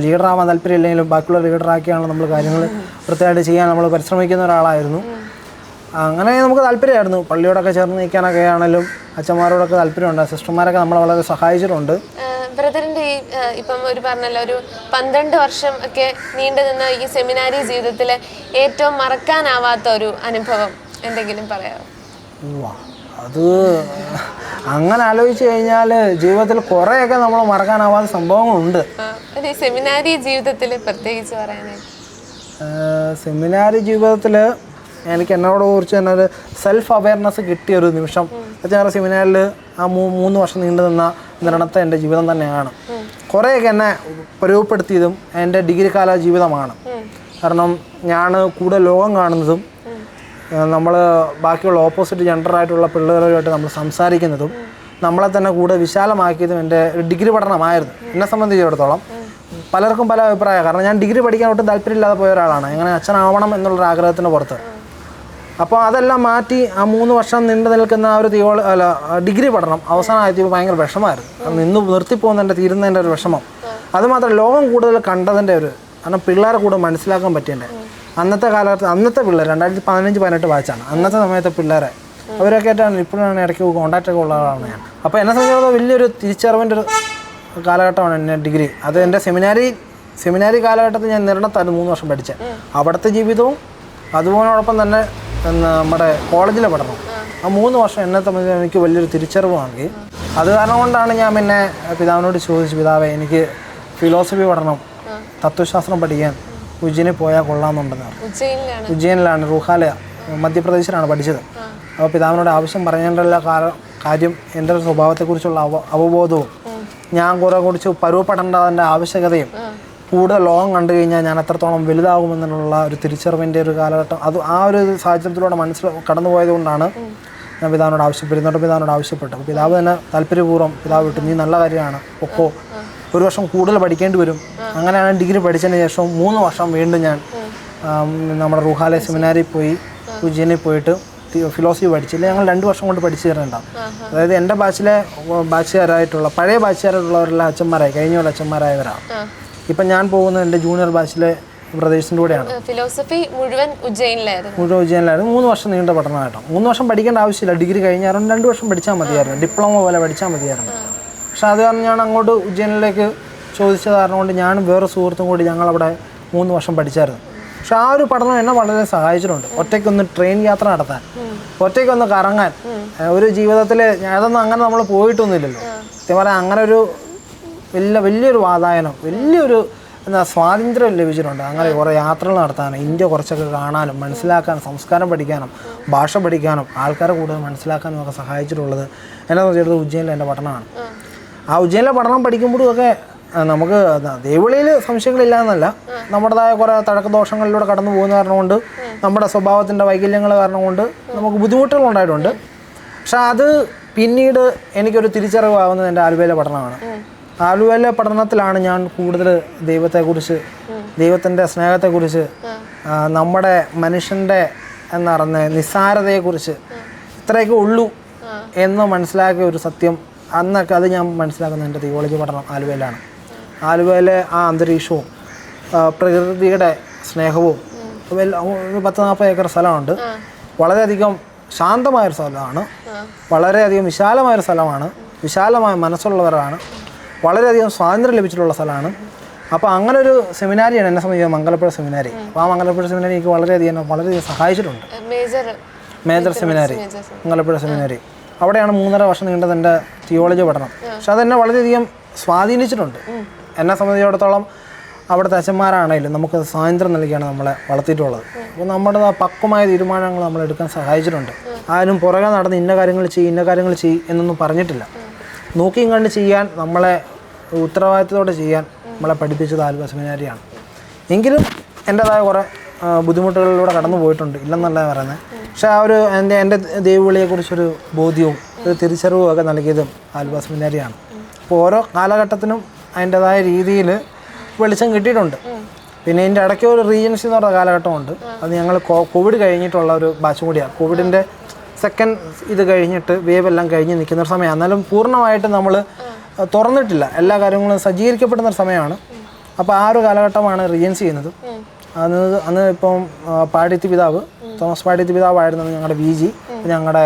ലീഡറാവാൻ താല്പര്യമില്ലെങ്കിലും ബാക്കിയുള്ള ലീഡറാക്കിയാണ് നമ്മൾ കാര്യങ്ങൾ വൃത്തിയായിട്ട് ചെയ്യാൻ നമ്മൾ പരിശ്രമിക്കുന്ന ഒരാളായിരുന്നു. അങ്ങനെ നമുക്ക് താല്പര്യമായിരുന്നു. പള്ളിയോടൊക്കെ ചേർന്ന് നിൽക്കാനൊക്കെ ആണെങ്കിലും അച്ഛന്മാരോടൊക്കെ താല്പര്യമുണ്ട്. സിസ്റ്റർമാരൊക്കെ നമ്മളെ വളരെ സഹായിച്ചിട്ടുണ്ട്. ബ്രദറിൻ്റെ ഈ ഇപ്പം ഒരു പറഞ്ഞല്ലോ ഒരു 12 വർഷം ഒക്കെ നീണ്ടു നിന്ന ഈ സെമിനാരി ജീവിതത്തിൽ ഏറ്റവും മറക്കാനാവാത്ത ഒരു അനുഭവം എന്തെങ്കിലും പറയാമോ? അത് അങ്ങനെ ആലോചിച്ച് കഴിഞ്ഞാൽ ജീവിതത്തിൽ കുറേയൊക്കെ നമ്മൾ മറക്കാനാവാത്ത സംഭവങ്ങളുണ്ട്. സെമിനാരി ജീവിതത്തിൽ പ്രത്യേകിച്ച് പറയാനായിട്ട് സെമിനാരി ജീവിതത്തിൽ എനിക്ക് എന്നോട് കുറിച്ച് തന്നെ ഒരു സെൽഫ് അവയർനെസ് കിട്ടിയൊരു നിമിഷം വെച്ചാൽ സെമിനാറിൽ ആ 3 വർഷം നീണ്ടു നിന്ന നിരണത്തെ എൻ്റെ ജീവിതം തന്നെയാണ്. കുറേയൊക്കെ എന്നെ പരുവപ്പെടുത്തിയതും എൻ്റെ ഡിഗ്രി കാല ജീവിതമാണ്. കാരണം ഞാൻ കൂടുതൽ ലോകം കാണുന്നതും നമ്മൾ ബാക്കിയുള്ള ഓപ്പോസിറ്റ് ജെൻഡറായിട്ടുള്ള പിള്ളേരുമായിട്ട് നമ്മൾ സംസാരിക്കുന്നതും നമ്മളെ തന്നെ കൂടുതൽ വിശാലമാക്കിയതും എൻ്റെ ഡിഗ്രി പഠനമായിരുന്നു. എന്നെ സംബന്ധിച്ചിടത്തോളം പലർക്കും പല അഭിപ്രായമാണ്. കാരണം ഞാൻ ഡിഗ്രി പഠിക്കാൻ ഒട്ടും താല്പര്യമില്ലാതെ പോയ ഒരാളാണ്, എങ്ങനെ അച്ഛനാവണം എന്നുള്ളൊരു ആഗ്രഹത്തിന് പുറത്ത്. അപ്പോൾ അതെല്ലാം മാറ്റി ആ 3 വർഷം നീണ്ടു നിൽക്കുന്ന ആ ഒരു ഡിഗ്രി പഠനം അവസാനമായപ്പോൾ ഭയങ്കര വിഷമമായിരുന്നു. നിർത്തിപ്പോകുന്നതിൻ്റെ തീരുന്നതിൻ്റെ ഒരു വിഷമം. അതുമാത്രം ലോകം കൂടുതൽ കണ്ടതിൻ്റെ ഒരു, കാരണം പിള്ളേരെ കൂടെ മനസ്സിലാക്കാൻ പറ്റിയതിൻ്റെ അന്നത്തെ കാലഘട്ടത്തിൽ അന്നത്തെ പിള്ളേർ 2015-18 ബാച്ചാണ്. അന്നത്തെ സമയത്തെ പിള്ളേരെ അവരൊക്കെ ആയിട്ടാണ് ഇപ്പോഴാണ് ഇടയ്ക്ക് കോൺടാക്റ്റൊക്കെ ഉള്ള ആളാണ് ഞാൻ. അപ്പോൾ എന്നെ സംബന്ധിച്ചിടത്തോളം വലിയൊരു തിരിച്ചറിവിൻ്റെ ഒരു കാലഘട്ടമാണ് എൻ്റെ ഡിഗ്രി. അത് എൻ്റെ സെമിനാരി സെമിനാരി കാലഘട്ടത്തിൽ ഞാൻ നിരണത്തായിരുന്നു 3 വർഷം പഠിച്ചത്. അവിടുത്തെ ജീവിതവും അതുപോലോടൊപ്പം തന്നെ നമ്മുടെ കോളേജിലെ പഠനം, ആ 3 വർഷം എന്നെ സംബന്ധിച്ച് എനിക്ക് വലിയൊരു തിരിച്ചറിവാണ്. അത് കാരണം കൊണ്ടാണ് ഞാൻ പിന്നെ പിതാവിനോട് ചോദിച്ചു, പിതാവേ എനിക്ക് ഫിലോസഫി പഠനം, തത്വശാസ്ത്രം പഠിക്കാൻ ഉജ്ജയിനിൽ പോയാൽ കൊള്ളാമെന്നുണ്ടെന്ന്. ഉജ്ജയിനിലാണ്, റൂഹാല മധ്യപ്രദേശിലാണ് പഠിച്ചത്. അപ്പോൾ പിതാവിനോട് ആവശ്യം പറഞ്ഞതിൻ്റെ കാര്യം എൻ്റെ ഒരു സ്വഭാവത്തെക്കുറിച്ചുള്ള അവബോധവും ഞാൻ കുറച്ച് പരുവപ്പെടേണ്ടതിൻ്റെ ആവശ്യകതയും കൂടുതൽ ലോകം കണ്ടു കഴിഞ്ഞാൽ ഞാൻ എത്രത്തോളം വലുതാകുമെന്നുള്ള ഒരു തിരിച്ചറിവിൻ്റെ ഒരു കാലഘട്ടം, അത് ആ ഒരു സാഹചര്യത്തിലൂടെ കടന്നു പോയതുകൊണ്ടാണ് ഞാൻ പിതാവിനോട് ആവശ്യപ്പെട്ടു. അപ്പോൾ പിതാവ് തന്നെ താല്പര്യപൂർവ്വം പിതാവ് വിട്ടു, നീ നല്ല കാര്യമാണ് ഒക്കോ, 1 വർഷം കൂടുതൽ പഠിക്കേണ്ടി വരും. അങ്ങനെയാണ് ഡിഗ്രി പഠിച്ചതിന് ശേഷം 3 വർഷം വീണ്ടും ഞാൻ നമ്മുടെ റൂഹാലെ സെമിനാരിൽ പോയി ഉജ്ജയിനിൽ പോയിട്ട് ഫിലോസഫി പഠിച്ചില്ല. ഞങ്ങൾ 2 വർഷം കൊണ്ട് പഠിച്ചു തരേണ്ടാവും. അതായത് എൻ്റെ ബാച്ചുകാരായിട്ടുള്ള പഴയ ബാച്ചുകാരായിട്ടുള്ളവരെല്ലാം അച്ഛന്മാരായി, കഴിഞ്ഞ അച്ഛന്മാരായവരാണ്. ഇപ്പം ഞാൻ പോകുന്നത് എൻ്റെ ജൂനിയർ ബാച്ചിലെ ബ്രദേഴ്സിൻ്റെ കൂടെയാണ്. ഫിലോസഫി മുഴുവൻ ഉജ്ജയിനിലായിരുന്നു. 3 വർഷം നീണ്ട പഠനമായിട്ടോ. 3 വർഷം പഠിക്കേണ്ട ആവശ്യമില്ല, ഡിഗ്രി കഴിഞ്ഞാലും 2 വർഷം പഠിച്ചാൽ മതിയായിരുന്നു, ഡിപ്ലോമ പോലെ പഠിച്ചാൽ മതിയായിരുന്നു. പക്ഷെ അത് കാരണം ഞാൻ അങ്ങോട്ട് ഉജ്ജയിനിലേക്ക് ചോദിച്ചത് കാരണം കൊണ്ട് ഞാനും വേറെ സുഹൃത്തും കൂടി ഞങ്ങളവിടെ 3 വർഷം പഠിച്ചായിരുന്നു. പക്ഷെ ആ ഒരു പഠനം എന്നെ വളരെ സഹായിച്ചിട്ടുണ്ട്. ഒറ്റയ്ക്കൊന്ന് ട്രെയിൻ യാത്ര നടത്താൻ, ഒറ്റയ്ക്കൊന്ന് കറങ്ങാൻ, ഒരു ജീവിതത്തിൽ അതൊന്നും അങ്ങനെ നമ്മൾ പോയിട്ടൊന്നുമില്ലല്ലോ. സത്യം പറയാൻ അങ്ങനെ ഒരു വലിയൊരു വാതായനം, വലിയൊരു സ്വാതന്ത്ര്യം ലഭിച്ചിട്ടുണ്ട്. അങ്ങനെ കുറേ യാത്രകൾ നടത്താനും, ഇന്ത്യ കുറച്ചൊക്കെ കാണാനും, മനസ്സിലാക്കാനും, സംസ്കാരം പഠിക്കാനും, ഭാഷ പഠിക്കാനും, ആൾക്കാരെ കൂടുതൽ മനസ്സിലാക്കാനും ഒക്കെ സഹായിച്ചിട്ടുള്ളത് എന്നെ സംബന്ധിച്ചിടത്തോളം ഉജ്ജയിനിലെ എൻ്റെ പഠനമാണ്. ആ ഉജ്ജയിനിലെ പഠനം പഠിക്കുമ്പോഴും ഒക്കെ നമുക്ക് ദൈവവിളിയിൽ സംശയങ്ങളില്ല എന്നല്ല, നമ്മുടേതായ കുറേ തഴക്കദോഷങ്ങളിലൂടെ കടന്നു പോകുന്ന കാരണം കൊണ്ട്, നമ്മുടെ സ്വഭാവത്തിൻ്റെ വൈകല്യങ്ങൾ കാരണം കൊണ്ട് നമുക്ക് ബുദ്ധിമുട്ടുകളുണ്ടായിട്ടുണ്ട്. പക്ഷെ അത് പിന്നീട് എനിക്കൊരു തിരിച്ചറിവാകുന്നത് എൻ്റെ ആലുവയിലെ പഠനമാണ്. ആലുവയിലെ പഠനത്തിലാണ് ഞാൻ കൂടുതൽ ദൈവത്തെക്കുറിച്ച്, ദൈവത്തിൻ്റെ സ്നേഹത്തെക്കുറിച്ച്, നമ്മുടെ മനുഷ്യൻ്റെ എന്ന് പറഞ്ഞ നിസ്സാരതയെക്കുറിച്ച് ഇത്രയൊക്കെ ഉള്ളൂ എന്ന് മനസ്സിലാക്കിയ ഒരു സത്യം അന്നൊക്കെ അത് ഞാൻ മനസ്സിലാക്കുന്നത് എൻ്റെ തിയോളജി പഠനം ആലുവയിലാണ്. ആലുവയിലെ ആ അന്തരീക്ഷവും പ്രകൃതിയുടെ സ്നേഹവും, 10-40 ഏക്കർ സ്ഥലമുണ്ട്, വളരെയധികം ശാന്തമായൊരു സ്ഥലമാണ്, വളരെയധികം വിശാലമായൊരു സ്ഥലമാണ്, വിശാലമായ മനസ്സുള്ളവരാണ്, വളരെയധികം സ്വാതന്ത്ര്യം ലഭിച്ചിട്ടുള്ള സ്ഥലമാണ്. അപ്പോൾ അങ്ങനെ ഒരു സെമിനാരിയാണ് എന്നെ സംബന്ധിച്ച് മംഗലപ്പുഴ സെമിനാരി. അപ്പോൾ ആ മംഗലപ്പുഴ സെമിനാരി എനിക്ക് വളരെയധികം സഹായിച്ചിട്ടുണ്ട്. മേജർ സെമിനാരി, മംഗലപ്പുഴ സെമിനാരി. അവിടെയാണ് 3.5 വർഷം നീണ്ടത് എൻ്റെ തിയോളജി പഠനം. പക്ഷെ അതെന്നെ വളരെയധികം സ്വാധീനിച്ചിട്ടുണ്ട്. എന്നെ സംബന്ധിച്ചിടത്തോളം അവിടുത്തെ അച്ഛന്മാരാണെങ്കിലും നമുക്ക് സ്വാതന്ത്ര്യം നൽകിയാണ് നമ്മളെ വളർത്തിയിട്ടുള്ളത്. അപ്പോൾ നമ്മുടെ പക്വമായ തീരുമാനങ്ങൾ നമ്മളെടുക്കാൻ സഹായിച്ചിട്ടുണ്ട്. ആരും പുറകെ നടന്ന് ഇന്ന കാര്യങ്ങൾ ചെയ്യും എന്നൊന്നും പറഞ്ഞിട്ടില്ല. നോക്കിയും കണ്ട് ചെയ്യാൻ, നമ്മളെ ഉത്തരവാദിത്തത്തോടെ ചെയ്യാൻ നമ്മളെ പഠിപ്പിച്ചത് ആലുവ സെമിനാരിയാണ്. എങ്കിലും എൻ്റേതായ കുറേ ബുദ്ധിമുട്ടുകളിലൂടെ കടന്നു പോയിട്ടുണ്ട്, ഇല്ലെന്നല്ല പറയുന്നത്. പക്ഷേ ആ ഒരു എൻ്റെ ദൈവവിളിയെക്കുറിച്ചൊരു ബോധ്യവും ഒരു തിരിച്ചറിവും ഒക്കെ നൽകിയതും ആലുവ സെമിനാരിയാണ്. അപ്പോൾ ഓരോ കാലഘട്ടത്തിനും അതിൻ്റെതായ രീതിയിൽ വെളിച്ചം കിട്ടിയിട്ടുണ്ട്. പിന്നെ ഇതിൻ്റെ ഇടയ്ക്ക് ഒരു റീജൻസി എന്ന് പറഞ്ഞ കാലഘട്ടമുണ്ട്. അത് ഞങ്ങൾ കോവിഡ് കഴിഞ്ഞിട്ടുള്ള ഒരു ബാച്ചും കൂടിയാണ്. കോവിഡിൻ്റെ സെക്കൻഡ് ഇത് കഴിഞ്ഞിട്ട് വേവ് എല്ലാം കഴിഞ്ഞ് നിൽക്കുന്ന ഒരു സമയമാണ്. എന്നാലും പൂർണ്ണമായിട്ട് നമ്മൾ തുറന്നിട്ടില്ല, എല്ലാ കാര്യങ്ങളും സജ്ജീകരിക്കപ്പെടുന്ന ഒരു സമയമാണ്. അപ്പോൾ ആ ഒരു കാലഘട്ടമാണ് റീജൻസി ചെയ്യുന്നത്. അന്ന് ഇപ്പം പാടിയത്തി പിതാവ്, തോമസ് പാടിയത്തി പിതാവായിരുന്നു ഞങ്ങളുടെ VG, ഞങ്ങളുടെ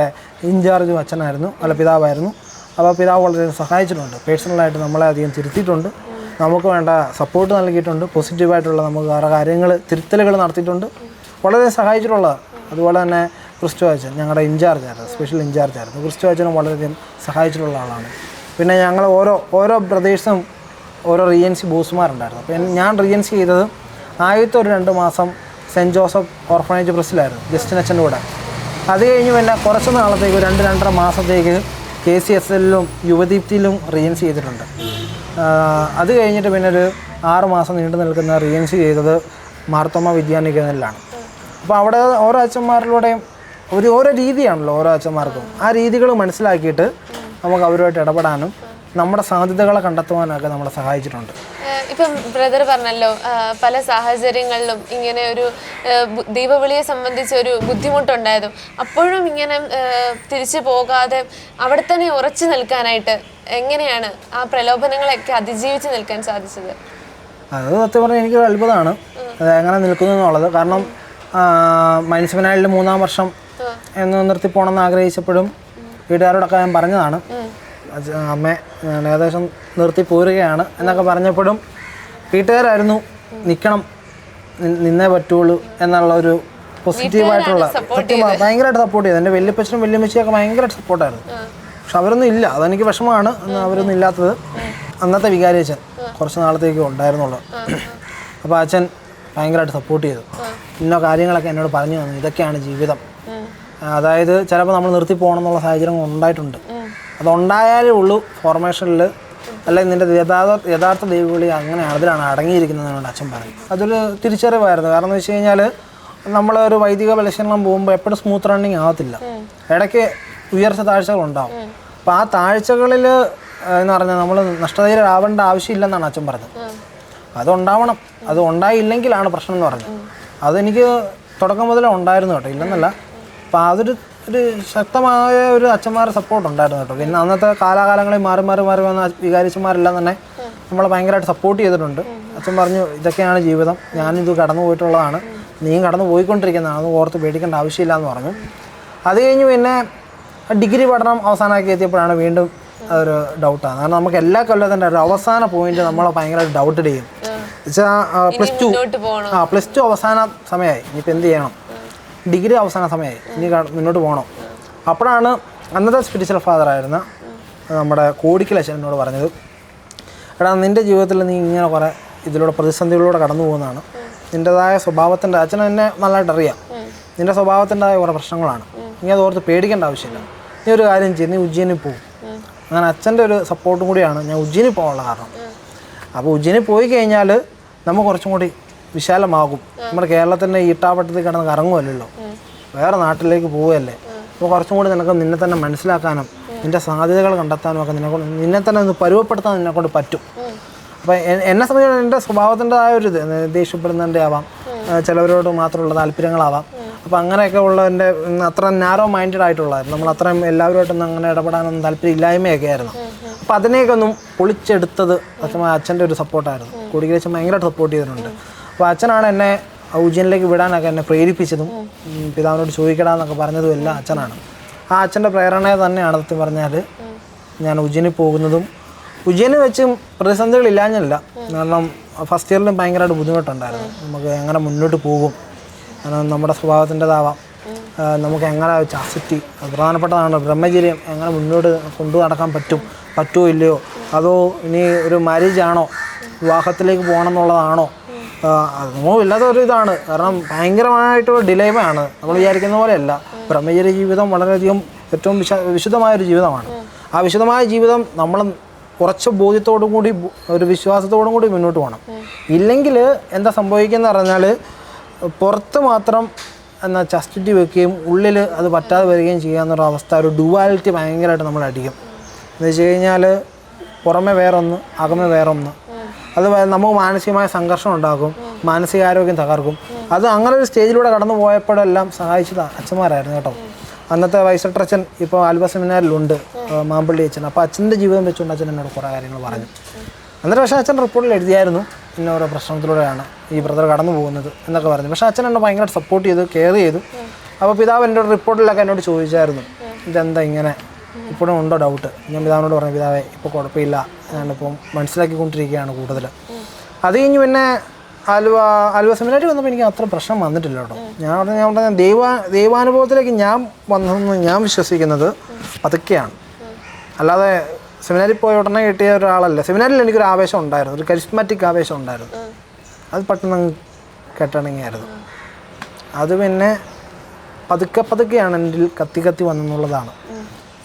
ഇൻചാർജ് അച്ഛനായിരുന്നു, പിതാവായിരുന്നു. അപ്പോൾ പിതാവ് വളരെ സഹായിച്ചിട്ടുണ്ട്. പേഴ്സണലായിട്ട് നമ്മളെ അധികം തിരുത്തിയിട്ടുണ്ട്, നമുക്ക് വേണ്ട സപ്പോർട്ട് നൽകിയിട്ടുണ്ട്, പോസിറ്റീവായിട്ടുള്ള നമുക്ക് വേറെ കാര്യങ്ങൾ തിരുത്തലുകൾ നടത്തിയിട്ടുണ്ട്, വളരെ സഹായിച്ചിട്ടുള്ളതാണ്. അതുപോലെ തന്നെ ക്രിസ്റ്റോ അച്ഛൻ ഞങ്ങളുടെ ഇൻചാർജായിരുന്നു, സ്പെഷ്യൽ ഇൻചാർജായിരുന്നു. ക്രിസ്റ്റോ അച്ഛനും വളരെയധികം സഹായിച്ചിട്ടുള്ള ആളാണ്. പിന്നെ ഞങ്ങൾ ഓരോ ബ്രദേഴ്സും ഓരോ റീജൻസി ബോസുമാരുണ്ടായിരുന്നു. അപ്പോൾ ഞാൻ റീജൻസി ചെയ്തത് ആദ്യത്തെ ഒരു 2 മാസം സെൻറ്റ് ജോസഫ് ഓർഫനേജ് പ്രസ്സിലായിരുന്നു, ജസ്റ്റിൻ അച്ഛൻ്റെ കൂടെ. അത് കഴിഞ്ഞ് പിന്നെ കുറച്ച് നാളത്തേക്ക് 2-2.5 മാസത്തേക്ക് KCSL-ലും യുവദീപ്തിയിലും റീജൻസി ചെയ്തിട്ടുണ്ട്. അത് കഴിഞ്ഞിട്ട് പിന്നെ ഒരു 6 മാസം നീണ്ടു നിൽക്കുന്ന റീജൻസി ചെയ്തത് മാർത്തോമ വിദ്യാനികേതനിലാണ്. അപ്പോൾ അവിടെ ഓരോ അച്ഛന്മാരിലൂടെയും ഓരോ രീതിയാണല്ലോ ഓരോ അച്ഛന്മാർക്കും. ആ രീതികൾ മനസ്സിലാക്കിയിട്ട് നമുക്ക് അവരുമായിട്ട് ഇടപെടാനും നമ്മുടെ സാധ്യതകളെ കണ്ടെത്തുവാനൊക്കെ നമ്മളെ സഹായിച്ചിട്ടുണ്ട്. ഇപ്പം ബ്രദർ പറഞ്ഞല്ലോ, പല സാഹചര്യങ്ങളിലും ഇങ്ങനെ ഒരു ദൈവവിളിയെ സംബന്ധിച്ച് ഒരു ബുദ്ധിമുട്ടുണ്ടായതും അപ്പോഴും ഇങ്ങനെ തിരിച്ചു പോകാതെ അവിടെ തന്നെ ഉറച്ചു നിൽക്കാനായിട്ട് എങ്ങനെയാണ് ആ പ്രലോഭനങ്ങളൊക്കെ അതിജീവിച്ച് നിൽക്കാൻ സാധിച്ചത്? അത് സത്യം പറഞ്ഞാൽ എനിക്കൊരു അത്ഭുതമാണ് അത് എങ്ങനെ നിൽക്കുന്നു എന്നുള്ളത്. കാരണം മൈൻസ് സെമിനാരിൽ 3-ാം വർഷം എന്ന് നിർത്തിപ്പോണമെന്ന് ആഗ്രഹിച്ചപ്പോഴും വീട്ടുകാരോടൊക്കെ ഞാൻ പറഞ്ഞതാണ്, അമ്മ ഞാൻ ഏകദേശം നിർത്തി പോരുകയാണ് എന്നൊക്കെ പറഞ്ഞപ്പോഴും വീട്ടുകാരായിരുന്നു നിൽക്കണം, നിന്നേ പറ്റുള്ളൂ എന്നുള്ള ഒരു പോസിറ്റീവായിട്ടുള്ള ഭയങ്കരമായിട്ട് സപ്പോർട്ട് ചെയ്തു. എൻ്റെ വല്യപ്പച്ചനും വല്യമ്മച്ചിയൊക്കെ ഭയങ്കരമായിട്ട് സപ്പോർട്ടായിരുന്നു. പക്ഷെ അവരൊന്നും ഇല്ല, അതെനിക്ക് വിഷമമാണ്. അവരൊന്നും ഇല്ലാത്തത്. അന്നത്തെ വികാരി അച്ഛൻ കുറച്ച് നാളത്തേക്ക് ഉണ്ടായിരുന്നുള്ളൂ. അപ്പോൾ അച്ഛൻ ഭയങ്കരമായിട്ട് സപ്പോർട്ട് ചെയ്തു. ഇന്ന കാര്യങ്ങളൊക്കെ എന്നോട് പറഞ്ഞു തന്നു, ഇതൊക്കെയാണ് ജീവിതം. അതായത് ചിലപ്പോൾ നമ്മൾ നിർത്തി പോകണം എന്നുള്ള സാഹചര്യങ്ങൾ ഉണ്ടായിട്ടുണ്ട്. അതുണ്ടായാലേ ഉള്ളൂ ഫോർമേഷനിൽ, അല്ലെങ്കിൽ നിൻ്റെ യഥാർത്ഥ ദൈവവിളി അങ്ങനെയാണ്, അതിലാണ് അടങ്ങിയിരിക്കുന്നതെന്നാണ് അച്ഛൻ പറഞ്ഞു. അതൊരു തിരിച്ചറിവായിരുന്നു. കാരണം എന്ന് വെച്ച് കഴിഞ്ഞാൽ നമ്മളൊരു വൈദിക പരിശീലനം പോകുമ്പോൾ എപ്പോഴും സ്മൂത്ത് റണ്ണിങ് ആകത്തില്ല. ഇടയ്ക്ക് ഉയർച്ച താഴ്ചകളുണ്ടാവും. അപ്പോൾ ആ താഴ്ചകളിൽ എന്ന് പറഞ്ഞാൽ നമ്മൾ നഷ്ടതയിലാവേണ്ട ആവശ്യമില്ലെന്നാണ് അച്ഛൻ പറഞ്ഞത്. അതുണ്ടാവണം, അത് ഉണ്ടായില്ലെങ്കിലാണ് പ്രശ്നം എന്ന് പറഞ്ഞത്. അതെനിക്ക് തുടക്കം മുതലേ ഉണ്ടായിരുന്നു കേട്ടോ, ഇല്ലെന്നല്ല. അപ്പോൾ അതൊരു ശക്തമായ ഒരു അച്ഛന്മാരുടെ സപ്പോർട്ട് ഉണ്ടായിരുന്നു കേട്ടോ. പിന്നെ അന്നത്തെ കാലാകാലങ്ങളിൽ മാറി വന്ന വികാരിച്ചന്മാരെല്ലാം തന്നെ നമ്മളെ ഭയങ്കരമായിട്ട് സപ്പോർട്ട് ചെയ്തിട്ടുണ്ട്. അച്ഛൻ പറഞ്ഞു, ഇതൊക്കെയാണ് ജീവിതം, ഞാനിത് കടന്നു പോയിട്ടുള്ളതാണ്, നീയും കടന്നു പോയിക്കൊണ്ടിരിക്കുന്നതാണ്, അത് ഓർത്ത് പേടിക്കേണ്ട ആവശ്യമില്ല എന്ന് പറഞ്ഞു. അത് കഴിഞ്ഞ് പിന്നെ ഡിഗ്രി പഠനം അവസാനമാക്കി എത്തിയപ്പോഴാണ് വീണ്ടും അതൊരു ഡൗട്ടാണ്. കാരണം നമുക്ക് എല്ലാ കൊല്ലത്തിൻ്റെ ഒരു അവസാന പോയിന്റ് നമ്മളെ ഭയങ്കരമായിട്ട് ഡൗട്ട് ചെയ്യും. പ്ലസ് ടു അവസാന സമയമായി, ഇനിയിപ്പോൾ എന്ത് ചെയ്യണം, ഡിഗ്രി അവസാന സമയമായി, ഇനി മുന്നോട്ട് പോകണം. അപ്പോഴാണ് അന്നത്തെ സ്പിരിച്വൽ ഫാദറായിരുന്ന നമ്മുടെ കോടിക്കൽ അച്ഛൻ എന്നോട് പറഞ്ഞത്, എടാ നിൻ്റെ ജീവിതത്തിൽ നീ ഇങ്ങനെ കുറേ ഇതിലൂടെ പ്രതിസന്ധികളിലൂടെ കടന്നു പോകുന്നതാണ്, നിൻ്റെതായ സ്വഭാവത്തിൻ്റെ, അച്ഛൻ എന്നെ നല്ലതായിട്ട് അറിയാം, നിൻ്റെ സ്വഭാവത്തിൻ്റെതായ കുറേ പ്രശ്നങ്ങളാണ്, നീ അത് ഓർത്ത് പേടിക്കേണ്ട ആവശ്യമില്ല, നീ ഒരു കാര്യം ചെയ്യും, നീ ഉജ്ജയിനിൽ പോകും. അങ്ങനെ അച്ഛൻ്റെ ഒരു സപ്പോർട്ടും കൂടിയാണ് ഞാൻ ഉജ്ജയിനിൽ പോകാനുള്ള കാരണം. അപ്പോൾ ഉജ്ജയിനിൽ പോയി കഴിഞ്ഞാൽ നമുക്ക് കുറച്ചും കൂടി വിശാലമാകും. നമ്മുടെ കേരളത്തിൻ്റെ ഈട്ടാവട്ടത്തിൽ കിടന്ന് കറങ്ങുമല്ലോ, വേറെ നാട്ടിലേക്ക് പോവുകയല്ലേ. അപ്പോൾ കുറച്ചും കൂടി നിന്നെ തന്നെ മനസ്സിലാക്കാനും നിൻ്റെ സാധ്യതകൾ കണ്ടെത്താനും ഒക്കെ നിന്നെ തന്നെ ഒന്ന് പരുവപ്പെടുത്താൻ നിന്നെക്കൊണ്ട് പറ്റും. അപ്പോൾ എന്നെ സംബന്ധിച്ച് എൻ്റെ സ്വഭാവത്തിൻ്റെതായ ഒരു ദേഷ്യപ്പെടുന്നതിൻ്റെ ആവാം, ചിലവരോട് മാത്രമുള്ള താല്പര്യങ്ങളാവാം. അപ്പോൾ അങ്ങനെയൊക്കെ ഉള്ളതിൻ്റെ അത്ര നാരോ മൈൻഡഡ് ആയിട്ടുള്ളതായിരുന്നു. നമ്മൾ അത്രയും എല്ലാവരുമായിട്ടൊന്നും അങ്ങനെ ഇടപെടാനൊന്നും താല്പര്യം ഇല്ലായ്മയൊക്കെ ആയിരുന്നു. അപ്പോൾ അതിനെയൊക്കെ ഒന്നും പൊളിച്ചെടുത്തത് അച്ഛൻ്റെ ഒരു സപ്പോർട്ടായിരുന്നു. കോടിക്കൽ അച്ഛൻ ഭയങ്കരമായിട്ട് സപ്പോർട്ട് ചെയ്തിട്ടുണ്ട്. അപ്പോൾ അച്ഛനാണ് എന്നെ ഉജ്ജയിനിലേക്ക് വിടാനൊക്കെ എന്നെ പ്രേരിപ്പിച്ചതും പിതാവിനോട് ചോദിക്കടാന്നൊക്കെ പറഞ്ഞതും എല്ലാം അച്ഛനാണ്. ആ അച്ഛൻ്റെ പ്രേരണയെ തന്നെയാണ് സത്യം പറഞ്ഞാൽ ഞാൻ ഉജ്ജയിനിൽ പോകുന്നതും. ഉജ്ജയിനിൽ വെച്ചും പ്രതിസന്ധികളില്ലാഞ്ഞല്ല, കാരണം ഫസ്റ്റ് ഇയറിലും ഭയങ്കരമായിട്ട് ബുദ്ധിമുട്ടുണ്ടായിരുന്നു. നമുക്ക് എങ്ങനെ മുന്നോട്ട് പോകും, കാരണം നമ്മുടെ സ്വഭാവത്തിൻ്റെതാവാം, നമുക്ക് എങ്ങനെ ചാസിറ്റി പ്രധാനപ്പെട്ടതാണ്, ബ്രഹ്മചര്യം എങ്ങനെ മുന്നോട്ട് കൊണ്ടു നടക്കാൻ പറ്റുമോ ഇല്ലയോ, അതോ ഇനി ഒരു മാരേജ് ആണോ, വിവാഹത്തിലേക്ക് പോകണം എന്നുള്ളതാണോ, അതൊന്നും ഇല്ലാത്ത ഒരു ഇതാണ്. കാരണം ഭയങ്കരമായിട്ടുള്ള ഡിലേമയാണ്. നമ്മൾ വിചാരിക്കുന്ന പോലെയല്ല. ബ്രഹ്മചര്യ ജീവിതം വളരെയധികം ഏറ്റവും വിശുദ്ധമായൊരു ജീവിതമാണ്. ആ വിശുദ്ധമായ ജീവിതം നമ്മൾ കുറച്ച് ബോധ്യത്തോടും കൂടി ഒരു വിശ്വാസത്തോടും കൂടി മുന്നോട്ട് പോകണം. ഇല്ലെങ്കിൽ എന്താ സംഭവിക്കുന്നത് പറഞ്ഞാൽ പുറത്ത് മാത്രം എന്നാൽ ചസ്റ്റിറ്റി വെക്കുകയും ഉള്ളിൽ അത് പറ്റാതെ വരികയും ചെയ്യാന്നൊരു അവസ്ഥ, ഒരു ഡുവാലിറ്റി ഭയങ്കരമായിട്ട് നമ്മൾ അടിക്കും. എന്ന് വെച്ച് കഴിഞ്ഞാൽ പുറമെ വേറൊന്ന്, അകമേ വേറൊന്ന്. അത് നമുക്ക് മാനസികമായ സംഘർഷം ഉണ്ടാക്കും, മാനസികാരോഗ്യം തകർക്കും. അത് അങ്ങനെ ഒരു സ്റ്റേജിലൂടെ കടന്നു പോയപ്പോഴെല്ലാം സഹായിച്ചത് അച്ഛന്മാരായിരുന്നു കേട്ടോ. അന്നത്തെ വൈസട്ടച്ചൻ ഇപ്പോൾ ആൽബ സെമിനാറിലുണ്ട്, മാമ്പള്ളി അച്ഛൻ. അപ്പോൾ അച്ഛൻ്റെ ജീവിതം വെച്ചുകൊണ്ട് അച്ഛൻ എന്നോട് കുറേ കാര്യങ്ങൾ പറഞ്ഞു. അന്നേരം പക്ഷേ അച്ഛൻ റിപ്പോർട്ടിൽ എഴുതിയായിരുന്നു ഇന്ന ഓരോ പ്രശ്നത്തിലൂടെയാണ് ഈ ബ്രദർ കടന്നു പോകുന്നത് എന്നൊക്കെ പറഞ്ഞു. പക്ഷേ അച്ഛൻ എന്നെ ഭയങ്കരമായിട്ട് സപ്പോർട്ട് ചെയ്തു, കെയർ ചെയ്തു. അപ്പോൾ പിതാവ് എൻ്റെ റിപ്പോർട്ടിലൊക്കെ എന്നോട് ചോദിച്ചായിരുന്നു, ഇതെന്താ ഇങ്ങനെ, ഇപ്പോഴും ഉണ്ടോ ഡൗട്ട്? ഞാൻ പിതാവിനോട് പറഞ്ഞു, പിതാവേ ഇപ്പോൾ കുഴപ്പമില്ല, ഞാനിപ്പം മനസ്സിലാക്കിക്കൊണ്ടിരിക്കുകയാണ് കൂടുതൽ. അത് കഴിഞ്ഞ് പിന്നെ ആലുവ സെമിനാരി വന്നപ്പോൾ എനിക്ക് അത്ര പ്രശ്നം വന്നിട്ടില്ല കേട്ടോ. ഞാൻ പറഞ്ഞ ദൈവാനുഭവത്തിലേക്ക് ഞാൻ വന്നതെന്ന് ഞാൻ വിശ്വസിക്കുന്നത് അതൊക്കെയാണ്. അല്ലാതെ സെമിനാരിൽ പോയ ഉടനെ കിട്ടിയ ഒരാളല്ല. സെമിനാരിൽ എനിക്കൊരു ആവേശം ഉണ്ടായിരുന്നു, ഒരു കരിസ്മാറ്റിക് ആവേശം ഉണ്ടായിരുന്നു. അത് പെട്ടെന്ന് കെട്ടണങ്ങിയായിരുന്നു. അത് പിന്നെ പതുക്കെയാണ് എൻ്റെ കത്തി വന്നെന്നുള്ളതാണ്.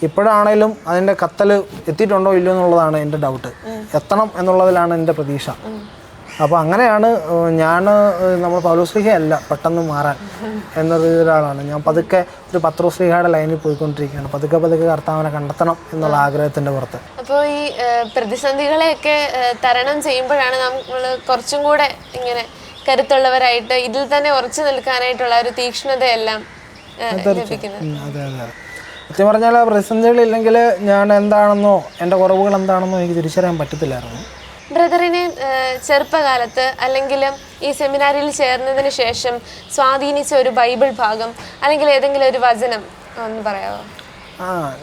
ഇപ്പോഴാണേലും അതിൻ്റെ കത്തൽ എത്തിയിട്ടുണ്ടോ ഇല്ലയോ എന്നുള്ളതാണ് എൻ്റെ ഡൗട്ട്. എത്തണം എന്നുള്ളതിലാണ് എൻ്റെ പ്രതീക്ഷ. അപ്പോൾ അങ്ങനെയാണ് നമ്മൾ പൗലോസ്ലീഹയല്ല പെട്ടെന്ന് മാറാൻ എന്നൊരാളാണ് ഞാൻ. പതുക്കെ ഒരു പത്രോസ്ലീഹയുടെ ലൈനിൽ പോയിക്കൊണ്ടിരിക്കുകയാണ്. പതുക്കെ കർത്താവിനെ കണ്ടെത്തണം എന്നുള്ള ആഗ്രഹത്തിൻ്റെ പുറത്ത്. അപ്പോൾ ഈ പ്രതിസന്ധികളെയൊക്കെ തരണം ചെയ്യുമ്പോഴാണ് നമ്മൾ കുറച്ചും കൂടെ ഇങ്ങനെ കരുത്തുള്ളവരായിട്ട് ഇതിൽ തന്നെ ഉറച്ചു നിൽക്കാനായിട്ടുള്ള ഒരു തീക്ഷ്ണതയെല്ലാം ലഭിക്കുന്നത്. അതെ. സത്യം പറഞ്ഞാൽ പ്രതിസന്ധികളില്ലെങ്കിൽ ഞാൻ എന്താണെന്നോ എൻ്റെ കുറവുകൾ എന്താണെന്നോ എനിക്ക് തിരിച്ചറിയാൻ പറ്റത്തില്ലായിരുന്നു. ബ്രദറിനെ ചെറുപ്പകാലത്ത് അല്ലെങ്കിലും ഈ സെമിനാരിയിൽ ചേർന്നതിന് ശേഷം സ്വാധീനിച്ച ഒരു ബൈബിൾ ഭാഗം അല്ലെങ്കിൽ ഏതെങ്കിലും ഒരു വചനം ഒന്ന് പറയാമോ?